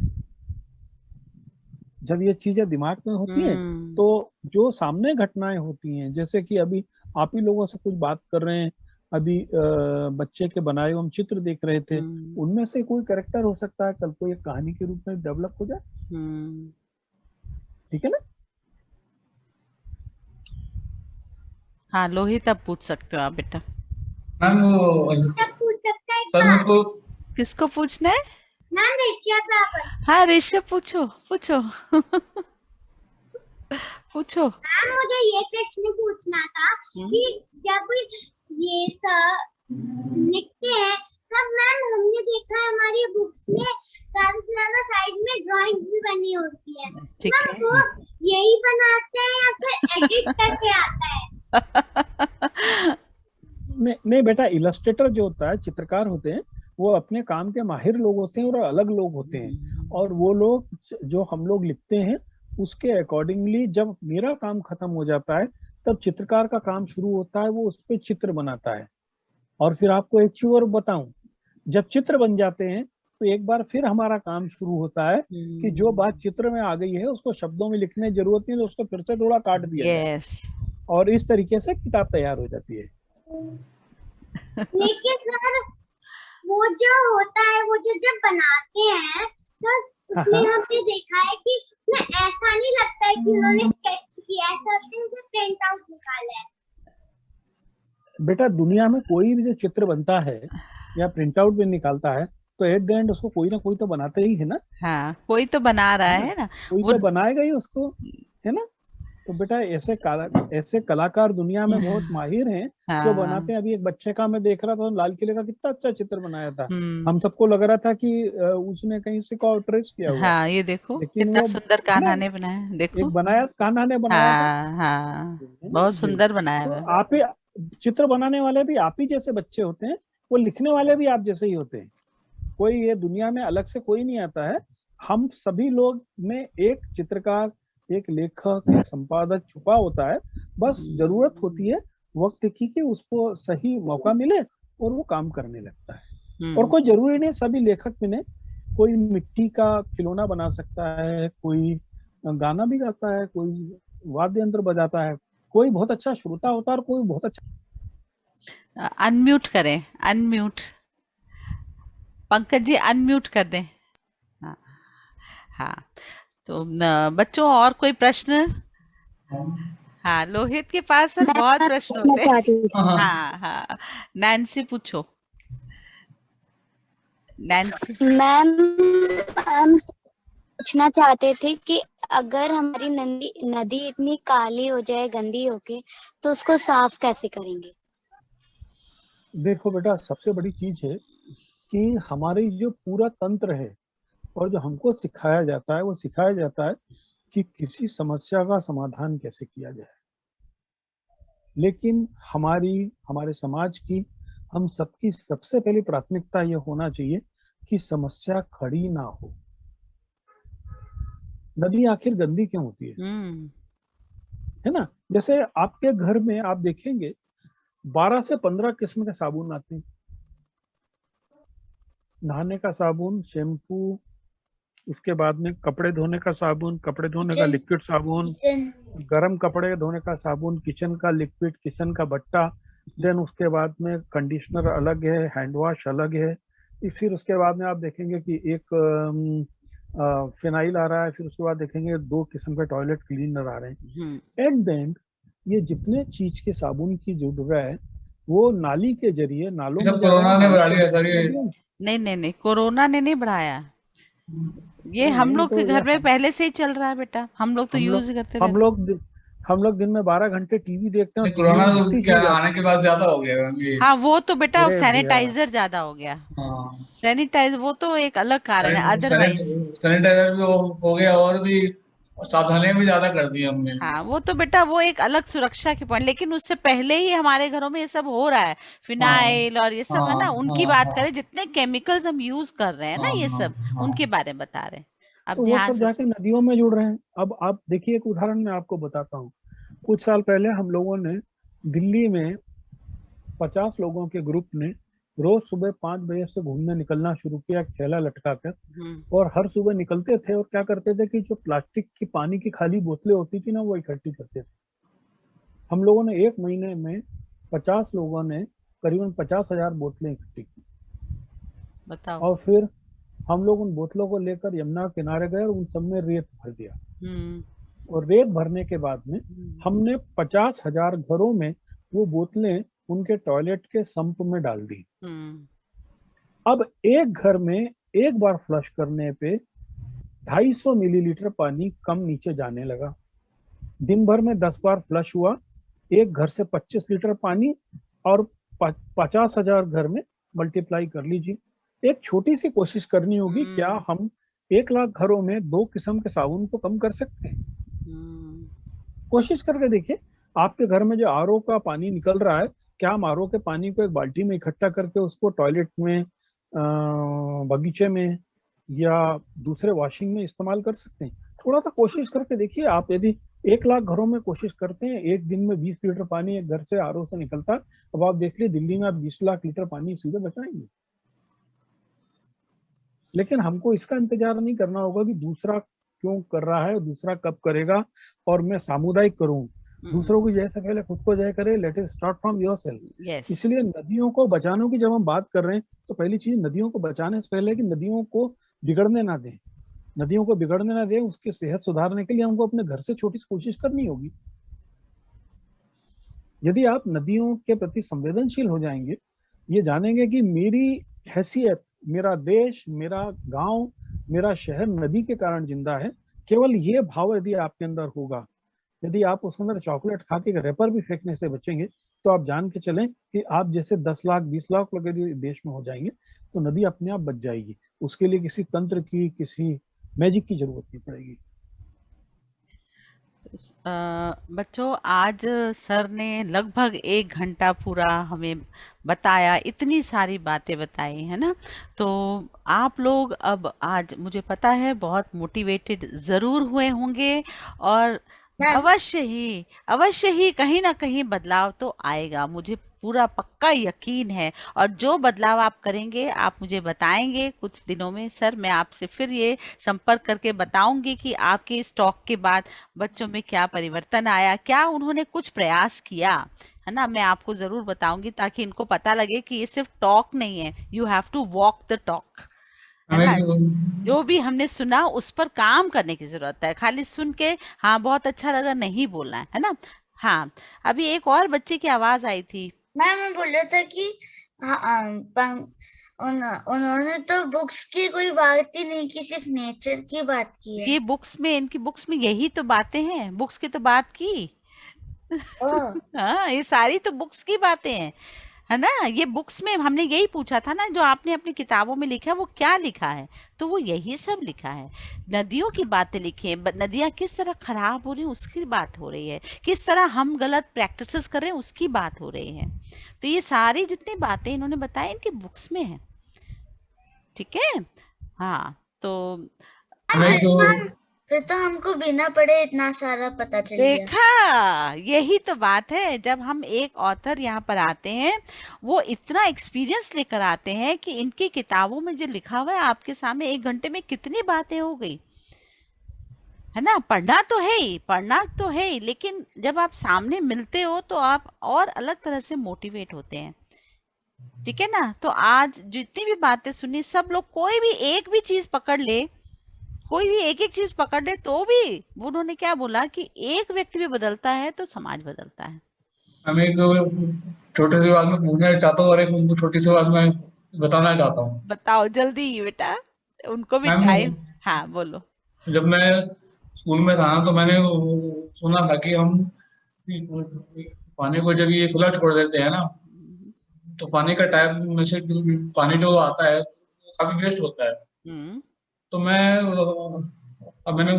जब ये चीजें दिमाग में होती हैं तो जो सामने घटनाएं होती हैं, जैसे कि अभी आप ही लोगों से कुछ बात कर रहे हैं, अभी बच्चे के बनाए हम चित्र देख रहे थे, उनमें से कोई कैरेक्टर हो सकता है कल को एक कहानी के रूप में डेवलप हो जाए। ठीक है ना? हाँ लोहित अब पूछ सकते हो आप बेटा। मैम वो पूछ सकता है सर मुझको किसको पूछना है? मैम ऋषभ। हाँ ऋषभ पूछो पूछो पूछो। मैम मुझे ये प्रश्न पूछना था कि जब ये सब लिखते हैं तब मैम हमने देखा है हमारी बुक्स में ज्यादा से ज्यादा साइड में ड्राइंग भी बनी होती है। ठीक है। वो यही बनाते हैं या फिर एडिट करके आता है? नहीं बेटा, इलस्ट्रेटर जो होता है, चित्रकार होते हैं, वो अपने काम के माहिर लोग होते हैं और अलग लोग होते हैं। और वो लोग जो हम लोग लिखते हैं उसके अकॉर्डिंगली जब मेरा काम खत्म हो जाता है तब चित्रकार का काम शुरू होता है, वो उस पर चित्र बनाता है। और फिर आपको एक चीज और बताऊं, जब चित्र बन जाते हैं तो एक बार फिर हमारा काम शुरू होता है कि जो बात चित्र में आ गई है उसको शब्दों में लिखने की जरूरत नहीं, तो उसको फिर से थोड़ा काट दिया जाए और इस तरीके से किताब तैयार हो जाती है। लेकिन सर वो जो होता है, वो जो जब बनाते हैं तो उसमें हमने देखा है कि ऐसा नहीं लगता है कि उन्होंने स्केच किया है, ऐसा लगता है उसे प्रिंट आउट निकाला है। बेटा दुनिया में कोई भी जो चित्र बनता है या प्रिंट आउट भी निकालता है तो एट द एंड उसको कोई ना कोई तो बनाते ही है ना। हाँ कोई तो बना रहा है ना, कोई तो बनाएगा ही उसको, है ना। तो बेटा ऐसे कलाकार दुनिया में बहुत माहिर हैं जो हाँ बनाते हैं। अभी एक बच्चे का मैं देख रहा था, लाल किले का कितना अच्छा चित्र बनाया था। हम्म हम सबको लग रहा था कि उसने कहीं से को ट्रेस किया हुआ है, हाँ, ये देखो लेकिन कितना वो सुंदर है ना, कान्हा ने बनाया, देखो। एक बनाया कान्हा ने बनाया था, हाँ हाँ, है ना बहुत जी। सुंदर बनाया तो हुआ है। आप ही चित्र बनाने वाले भी आप ही जैसे बच्चे होते हैं, वो लिखने वाले भी आप जैसे ही होते हैं। कोई ये दुनिया में अलग से कोई नहीं आता है। हम सभी लोग में एक चित्रकार, एक लेखक, एक संपादक छुपा होता है। बस जरूरत होती है वक्त की कि उसको सही मौका मिले और वो काम करने लगता है। और कोई जरूरी नहीं सभी लेखक बने, कोई मिट्टी का खिलौना बना सकता है, कोई गाना भी गाता है, कोई वाद्य यंत्र बजाता है, कोई बहुत अच्छा श्रोता होता है और कोई बहुत अच्छा। अनम्यूट करें, अनम्यूट पंकज जी, अनम्यूट कर दें। हाँ हाँ, तो बच्चों और कोई प्रश्न? हाँ, लोहित के पास सर बहुत प्रश्न होते हैं। हाँ हाँ, नैन्सी पूछो। नैन्सी मैम, हम पूछना चाहते थे कि अगर हमारी नदी इतनी काली हो जाए, गंदी होके, तो उसको साफ कैसे करेंगे? देखो बेटा, सबसे बड़ी चीज है कि हमारी जो पूरा तंत्र है और जो हमको सिखाया जाता है, वो सिखाया जाता है कि किसी समस्या का समाधान कैसे किया जाए। लेकिन हमारे समाज की, हम सबकी सबसे पहली प्राथमिकता ये होना चाहिए कि समस्या खड़ी ना हो। नदी आखिर गंदी क्यों होती है ना? जैसे आपके घर में आप देखेंगे 12 से 15 किस्म के साबुन आते हैं। नहाने का साबुन, शैम्पू, उसके बाद में कपड़े धोने का साबुन, कपड़े धोने का लिक्विड साबुन, गरम कपड़े धोने का साबुन, किचन का लिक्विड, किचन का बट्टा, देन उसके बाद में कंडीशनर अलग है, हैंड वॉश अलग है। फिर उसके बाद में आप देखेंगे कि एक फिनाइल आ रहा है, फिर उसके बाद देखेंगे 2 किस्म के टॉयलेट क्लीनर आ रहे हैं। एट द एंड ये जितने चीज के साबुन की जरूरत है वो नाली के जरिए, नालों में कोरोना ने बढ़ा लिया सर ये। नहीं, कोरोना ने नहीं बढ़ाया। ये हम लोग के घर में पहले से ही चल रहा है बेटा, हम लोग तो यूज करते रहते हैं। हम लोग दिन में 12 घंटे टीवी देखते हैं। कोरोना क्या आने के बाद ज्यादा हो गया। हाँ, वो तो बेटा सैनिटाइजर ज्यादा हो गया। सैनिटाइजर वो तो एक अलग कारण है, अदरवाइज सैनिटाइजर भी हो गया और भी सावधानियां भी ज्यादा कर दी हमने। हाँ, वो तो बेटा वो एक अलग सुरक्षा के पॉइंट, लेकिन उससे पहले ही हमारे घरों में ये सब हो रहा है, फिनाइल और ये सब है ना, उनकी बात करें, जितने केमिकल्स हम यूज कर रहे हैं ना, ये सब उनके बारे में बता रहे हैं। अब तो वो सब जाके नदियों में जुड़ रहे हैं। अब आप देखिए, एक उदाहरण मैं आपको बताता हूँ। कुछ साल पहले हम लोगों ने दिल्ली में 50 लोगों के ग्रुप ने रोज सुबह 5 बजे से घूमने निकलना शुरू किया, थैला लटका कर। और हर सुबह निकलते थे और क्या करते थे कि जो प्लास्टिक की पानी की खाली बोतलें होती थी ना, वो इकट्ठी करते थे। हम लोगों ने 1 महीने में 50 लोगों ने करीबन 50,000 बोतलें इकट्ठी की। बताओ। और फिर हम लोग उन बोतलों को लेकर यमुना किनारे गए और उन सब में रेत भर दिया। और रेत भरने के बाद में हमने 50,000 घरों में वो बोतलें उनके टॉयलेट के संप में डाल दी। अब एक घर में एक बार फ्लश करने पे 250 मिलीलीटर पानी कम नीचे जाने लगा। दिन भर में 10 बार फ्लश हुआ, एक घर से 25 लीटर पानी, और 50,000 घर में मल्टीप्लाई कर लीजिए। एक छोटी सी कोशिश करनी होगी। क्या हम 1 लाख घरों में 2 किस्म के साबुन को कम कर सकते हैं? कोशिश करके देखिए। आपके घर में जो आरओ का पानी निकल रहा है, क्या हम आरओ के पानी को एक बाल्टी में इकट्ठा करके उसको टॉयलेट में, बगीचे में या दूसरे वॉशिंग में इस्तेमाल कर सकते हैं? थोड़ा सा कोशिश करके देखिए। आप यदि 1 लाख घरों में कोशिश करते हैं, एक दिन में 20 लीटर पानी एक घर से आरओ से निकलता है, अब आप देख लीजिए दिल्ली में आप 20 लाख लीटर पानी सीधे बचाएंगे। लेकिन हमको इसका इंतजार नहीं करना होगा कि दूसरा क्यों कर रहा है, दूसरा कब करेगा, और मैं सामुदायिक करूं। दूसरों की जय से पहले खुद को जय करे। Let it start from yourself. इसलिए नदियों को बचाने की जब हम बात कर रहे हैं, तो पहली चीज नदियों को बचाने से पहले कि नदियों को बिगड़ने ना दें। नदियों को बिगड़ने ना दें, उसकी सेहत सुधारने के लिए हमको अपने घर से छोटी सी कोशिश करनी होगी। यदि आप नदियों के प्रति संवेदनशील हो जाएंगे, ये जानेंगे कि मेरी हैसियत, मेरा देश, मेरा गांव, मेरा शहर नदी के कारण जिंदा है, केवल ये भाव यदि आपके अंदर होगा, यदि आप उसके अंदर चॉकलेट खा के रैपर भी फेंकने से बचेंगे तो आप जान के चलें कि आप जैसे 10 लाख 20 लाख लोग यदि देश में हो जाएंगे तो नदी अपने आप बच जाएगी। उसके लिए किसी तंत्र की, किसी मैजिक की जरूरत नहीं पड़ेगी। बच्चों, आज सर ने लगभग 1 घंटा पूरा हमें बताया, इतनी सारी बातें बताई है ना। तो आप लोग अब आज मुझे पता है बहुत मोटिवेटेड जरूर हुए होंगे और अवश्य ही कहीं ना कहीं बदलाव तो आएगा, मुझे पूरा पक्का यकीन है। और जो बदलाव आप करेंगे आप मुझे बताएंगे कुछ दिनों में। सर, मैं आपसे फिर ये संपर्क करके बताऊंगी कि आपके इस टॉक के बाद बच्चों में क्या परिवर्तन आया, क्या उन्होंने कुछ प्रयास किया, है ना। मैं आपको जरूर बताऊंगी ताकि इनको पता लगे कि ये सिर्फ टॉक नहीं है, you have to walk the talk, है ना। जो भी हमने सुना उस पर काम करने की जरूरत है, खाली सुन के हाँ बहुत अच्छा लगा नहीं बोलना है ना। हाँ, अभी एक और बच्चे की आवाज आई थी। मैं बोल रहा था कि उन्होंने तो बुक्स की कोई बात ही नहीं की, सिर्फ नेचर की बात की है। ये बुक्स में, इनकी बुक्स में यही तो बातें हैं, बुक्स की तो बात की। हाँ, ये सारी तो बुक्स की बातें हैं, है ना। ये बुक्स में हमने यही पूछा था ना, जो आपने अपनी किताबों में लिखा है वो क्या लिखा है, तो वो यही सब लिखा है। नदियों की बातें लिखी है, नदियाँ किस तरह खराब हो रही है उसकी बात हो रही है, किस तरह हम गलत प्रैक्टिसेस कर रहे हैं उसकी बात हो रही है। तो ये सारी जितनी बातें इन्होंने बताई इनकी बुक्स में है, ठीक है। हाँ, तो फिर तो हमको बिना पढ़े इतना सारा पता चल गया। देखा, यही तो बात है। जब हम एक ऑथर यहाँ पर आते हैं वो इतना एक्सपीरियंस लेकर आते हैं कि इनकी किताबों में जो लिखा हुआ है आपके सामने 1 घंटे में कितनी बातें हो गई, है ना। पढ़ना तो है ही, लेकिन जब आप सामने मिलते हो तो आप और अलग तरह से मोटिवेट होते हैं, ठीक है ना। तो आज जितनी भी बातें सुनी, सब लोग कोई भी एक भी चीज पकड़ ले, कोई भी एक एक चीज पकड़ ले, तो भी उन्होंने क्या बोला कि एक व्यक्ति भी बदलता है तो समाज बदलता है। मैं एक छोटी सी बात में पूछना चाहता हूँ और एक छोटी सी बात मैं बताना चाहता हूँ। बताओ जल्दी बेटा, उनको भी मैम, टाइम। हाँ बोलो। जब मैं स्कूल में था ना तो मैंने सुना था कि हम पानी को जब ये खुला छोड़ देते हैं ना तो पानी का टैप में से पानी जो आता है काफी वेस्ट होता है। तो अब मैंने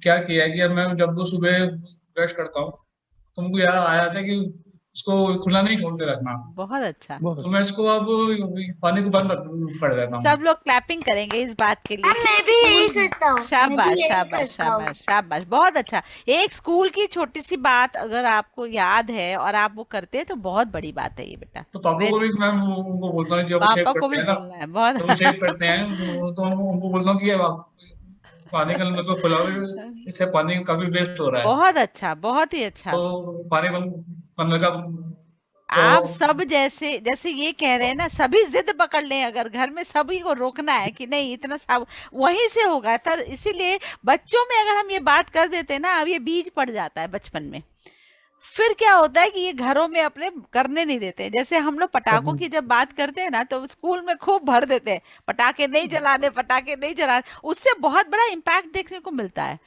क्या किया है कि अब मैं जब वो सुबह ब्रश करता हूँ तो मुझे याद आया था कि उसको खुला नहीं छोड़ के रखना। बहुत अच्छा। तो मैं इसको अब पानी को बंद कर देता हूँ। सब लोग क्लैपिंग करेंगे इस बात के लिए। मैं भी यही करता हूँ। शाबाश शाबाश शाबाश शाबाश, बहुत अच्छा। एक स्कूल की छोटी सी बात अगर आपको याद है और आप वो करते हैं तो बहुत बड़ी बात है ये बेटा। तो पापा को भी मैं उनको बोलता हूँ, जब पापा को भी बोलना है बहुत। तो शेव करते हैं तो उनको बोलता हूँ कि पानी का नल को खुला हुआ, इससे पानी काफी वेस्ट हो रहा है। बहुत अच्छा, बहुत ही अच्छा। तो पानी बंद का आप सब जैसे ये कह रहे हैं ना, सभी जिद पकड़ लें, अगर घर में सभी को रोकना है कि नहीं इतना सब वहीं से होगा। तर इसीलिए बच्चों में अगर हम ये बात कर देते हैं ना, अब ये बीज पड़ जाता है बचपन में, फिर क्या होता है कि ये घरों में अपने करने नहीं देते। जैसे हम लोग पटाखों की जब बात करते हैं ना तो स्कूल में खूब भर देते हैं, पटाखे नहीं जलाने, उससे बहुत बड़ा इम्पैक्ट देखने को मिलता है।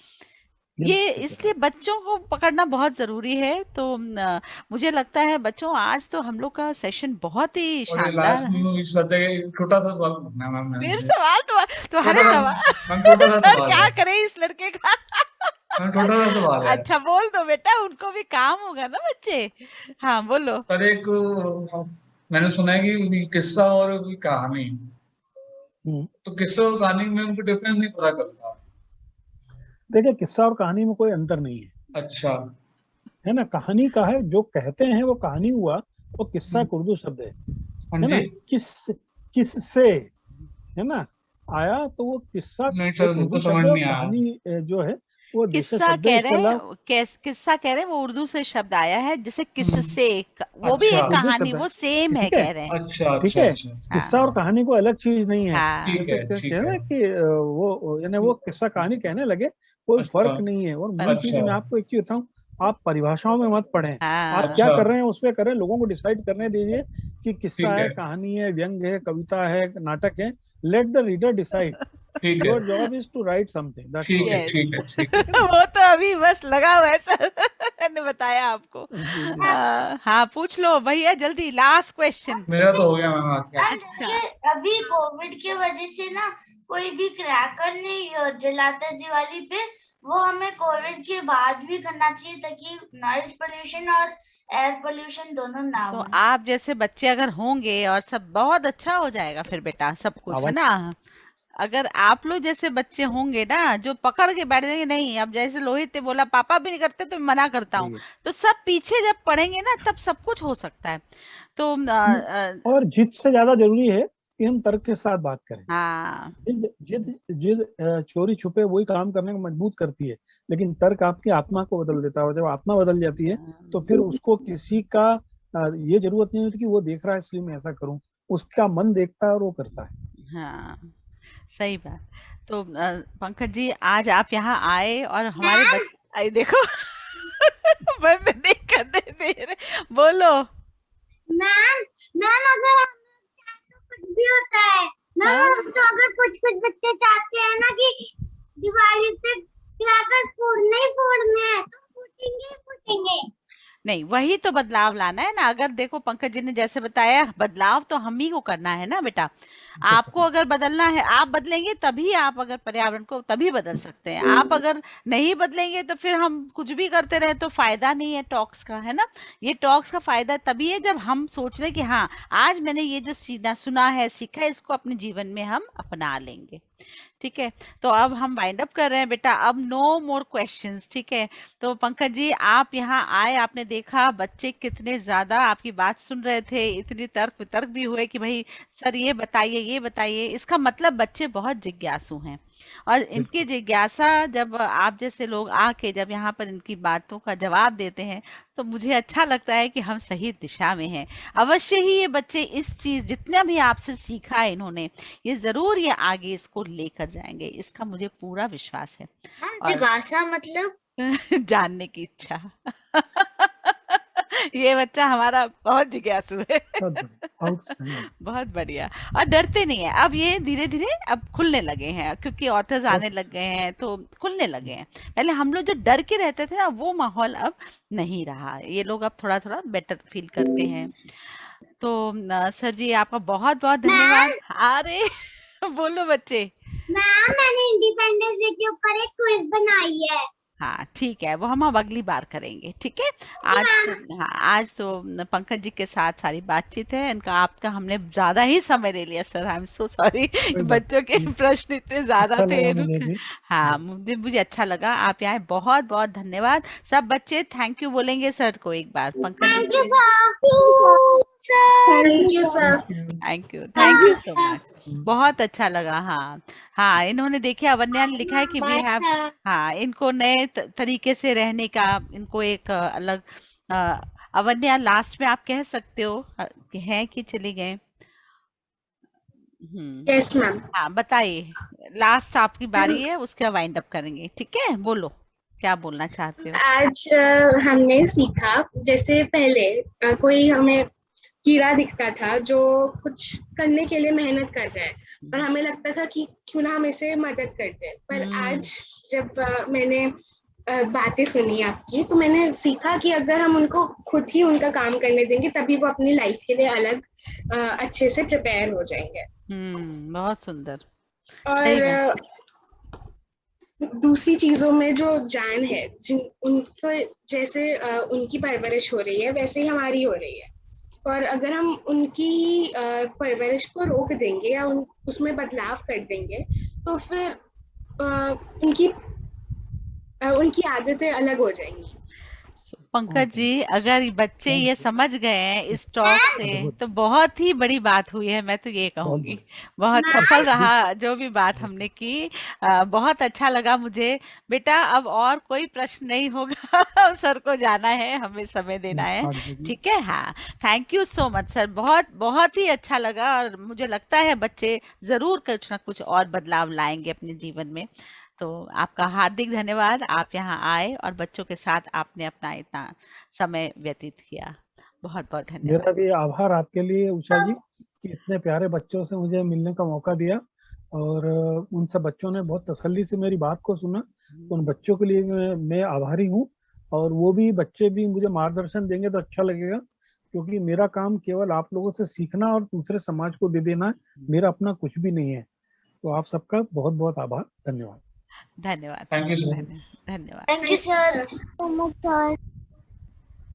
ये इसलिए बच्चों को पकड़ना बहुत जरूरी है। तो मुझे लगता है बच्चों आज तो हम लोग का सेशन बहुत ही शानदार है। छोटा सा सवाल पूछना है मैम। फिर सवाल तुम्हारे सवाल सर क्या करें इस लड़के का। छोटा सा सवाल है। अच्छा बोल दो बेटा, उनको भी काम होगा ना बच्चे। हाँ बोलो। सर, एक मैंने सुना है कि किस्सा और कहानी, तो किस्सा और कहानी में उनको डिफरेंस नहीं पता करता। देखिए, किस्सा और कहानी में कोई अंतर नहीं है। अच्छा, है ना। कहानी का है जो कहते हैं वो कहानी हुआ, वो किस्सा एक उर्दू शब्द है ना। किससे है ना आया, तो वो किस्सा उर्दू शब्द है। कहानी जो है वो किस्सा कह रहे हैं वो उर्दू से शब्द आया है, जैसे किससे, वो भी एक कहानी, वो सेम है कह रहे हैं। अच्छा, ठीक है। किस्सा और कहानी को अलग चीज नहीं है। ठीक है कि वो यानी वो किस्सा कहानी कहने लगे, कोई फर्क नहीं है। और मेन चीज मैं आपको एक चीज बताऊं, आप परिभाषाओं में मत पढ़ें। आप क्या कर रहे हैं उस पर करें, लोगों को डिसाइड करने दीजिए कि किस्सा है, कहानी है, व्यंग है, कविता है, नाटक है। Let the reader decide. ठीक है Your job is to write something. That's ठीक all. है Yes. ठीक है ठीक है वो तो अभी बस लगा हुआ है सर ने बताया आपको। जी, जी। हाँ पूछ लो भैया जल्दी, लास्ट क्वेश्चन। मेरा तो हो गया मैम आज का। मैम जैसे अभी कोविड की वजह से ना कोई भी क्रैकर नहीं जलाता दिवाली पे, वो हमें कोविड के बाद भी करना चाहिए ताकि नॉइज पोल्यूशन और एयर पोल्यूशन दोनों ना तो हो। आप जैसे बच्चे अगर होंगे और सब बहुत अच्छा हो जाएगा फिर बेटा सब कुछ, है आवाज ना। अगर आप लोग जैसे बच्चे होंगे ना जो पकड़ के बैठ जाएंगे, नहीं अब जैसे लोहित ने बोला पापा भी नहीं करते तो मैं मना करता हूँ, सही है। तो सब पीछे जब पड़ेंगे ना तब सब कुछ हो सकता है। तो और जिद से ज्यादा जरूरी है कि हम तर्क के साथ बात करें। हाँ जिद जिद जिद चोरी छुपे वही काम करने को मजबूर करती है, लेकिन तर्क आपकी आत्मा को बदल देता है। और जब आत्मा बदल जाती है तो फिर उसको किसी का ये जरूरत नहीं होती कि वो देख रहा है इसलिए मैं ऐसा करूं, उसका मन देखता है और वो करता है। हाँ सही बात। तो पंकज जी आज आप यहाँ आए और हमारे बच्चे देखो बंद नहीं करने दे रहे, बोलो। मैम मैम अगर हम लोग चाहे तो कुछ भी होता है मैम। हाँ? हम तो अगर कुछ कुछ बच्चे चाहते हैं ना कि दिवाली पे क्रैकर फोड़ने ही फोड़ने हैं तो फूटेंगे ही फूटेंगे। नहीं वही तो बदलाव लाना है ना। अगर देखो पंकज जी ने जैसे बताया बदलाव तो हम ही को करना है ना बेटा। आपको अगर बदलना है आप बदलेंगे तभी आप अगर पर्यावरण को तभी बदल सकते हैं। आप अगर नहीं बदलेंगे तो फिर हम कुछ भी करते रहे तो फायदा नहीं है टॉक्स का, है ना। ये टॉक्स का फायदा तभी है जब हम सोच रहे कि हाँ आज मैंने ये जो सुना है सीखा है इसको अपने जीवन में हम अपना लेंगे। ठीक है तो अब हम वाइंड अप कर रहे हैं बेटा, अब नो मोर क्वेश्चंस। ठीक है तो पंकज जी आप यहाँ आए, आपने देखा बच्चे कितने ज्यादा आपकी बात सुन रहे थे, इतनी तर्क वितर्क भी हुए कि भाई सर ये बताइए। इसका मतलब बच्चे बहुत जिज्ञासु हैं और इनकी जिज्ञासा जब आप जैसे लोग आके जब यहाँ पर इनकी बातों का जवाब देते हैं तो मुझे अच्छा लगता है कि हम सही दिशा में हैं। अवश्य ही ये बच्चे इस चीज जितना भी आपसे सीखा है इन्होंने ये जरूर ये आगे इसको लेकर जाएंगे, इसका मुझे पूरा विश्वास है। और जिज्ञासा मतलब जानने की इच्छा ये बच्चा हमारा बहुत जिज्ञासु है बहुत बढ़िया और डरते नहीं है। अब ये धीरे धीरे अब खुलने लगे हैं क्योंकि ऑथर्स आने लग गए हैं तो खुलने लगे हैं। पहले हम लोग जो डर के रहते थे ना वो माहौल अब नहीं रहा, ये लोग अब थोड़ा थोड़ा बेटर फील करते हैं। तो सर जी आपका बहुत बहुत धन्यवाद। अरे बोलो बच्चे। मैम मैंने इंडिपेंडेंस डे के ऊपर एक क्विज बनाई है। हाँ ठीक है वो हम अब अगली बार करेंगे। ठीक है आज तो पंकज जी के साथ सारी बातचीत है इनका, आपका हमने ज्यादा ही समय ले लिया sir, I am so sorry. बच्चों के प्रश्न इतने ज्यादा थे। हाँ मुझे अच्छा लगा आप यहाँ बहुत बहुत धन्यवाद। सब बच्चे थैंक यू बोलेंगे सर को एक बार। Pankaj ji thank you sir. Thank you so much, बहुत अच्छा लगा। हाँ इन्होंने देखे अवन्या ने लिखा है कि वी हैव, हाँ इनको नए तरीके से रहने का इनको एक अलग अवन्या लास्ट में आप कह सकते हो हैं कि चली गए। Yes ma'am. हाँ बताइए लास्ट आपकी बारी है उसके वाइंड अप करेंगे। ठीक है बोलो क्या बोलना चाहते हो। आज हमने सीखा जैसे पहले कोई हमें कीड़ा दिखता था जो कुछ करने के लिए मेहनत कर रहा है और हमें लगता था कि क्यों ना हम इसे मदद करते हैं। पर आज जब मैंने बातें सुनी आपकी तो मैंने सीखा कि अगर हम उनको खुद ही उनका काम करने देंगे तभी वो अपनी लाइफ के लिए अलग अच्छे से प्रिपेयर हो जाएंगे। बहुत सुंदर। और दूसरी चीजों में जो जान है उनको जैसे उनकी परवरिश हो रही है वैसे ही हमारी हो रही है और अगर हम उनकी परवरिश को रोक देंगे या उसमें बदलाव कर देंगे तो फिर उनकी आदतें अलग हो जाएंगी। पंकज जी अगर बच्चे ये समझ गए हैं इस टॉक से तो बहुत ही बड़ी बात हुई है। मैं तो ये कहूंगी बहुत सफल रहा जो भी बात हमने की, बहुत अच्छा लगा मुझे। बेटा अब और कोई प्रश्न नहीं होगा सर को जाना है, हमें समय देना है। ठीक है हाँ thank you so much sir, बहुत बहुत ही अच्छा लगा और मुझे लगता है बच्चे जरूर कुछ ना कुछ और बदलाव लाएंगे अपने जीवन में। तो आपका हार्दिक धन्यवाद, आप यहाँ आए और बच्चों के साथ आपने अपना इतना समय व्यतीत किया, बहुत बहुत धन्यवाद। मेरा भी आभार आपके लिए उषा जी कि इतने प्यारे बच्चों से मुझे मिलने का मौका दिया और उन सब बच्चों ने बहुत तसल्ली से मेरी बात को सुना, तो उन बच्चों के लिए मैं आभारी हूँ। और वो भी बच्चे भी मुझे मार्गदर्शन देंगे तो अच्छा लगेगा, क्योंकि मेरा काम केवल आप लोगों से सीखना और दूसरे समाज को दे देना है, मेरा अपना कुछ भी नहीं है। तो आप सबका बहुत बहुत आभार, धन्यवाद। धन्यवाद। Thank you sir. धन्यवाद। Thank you sir. सर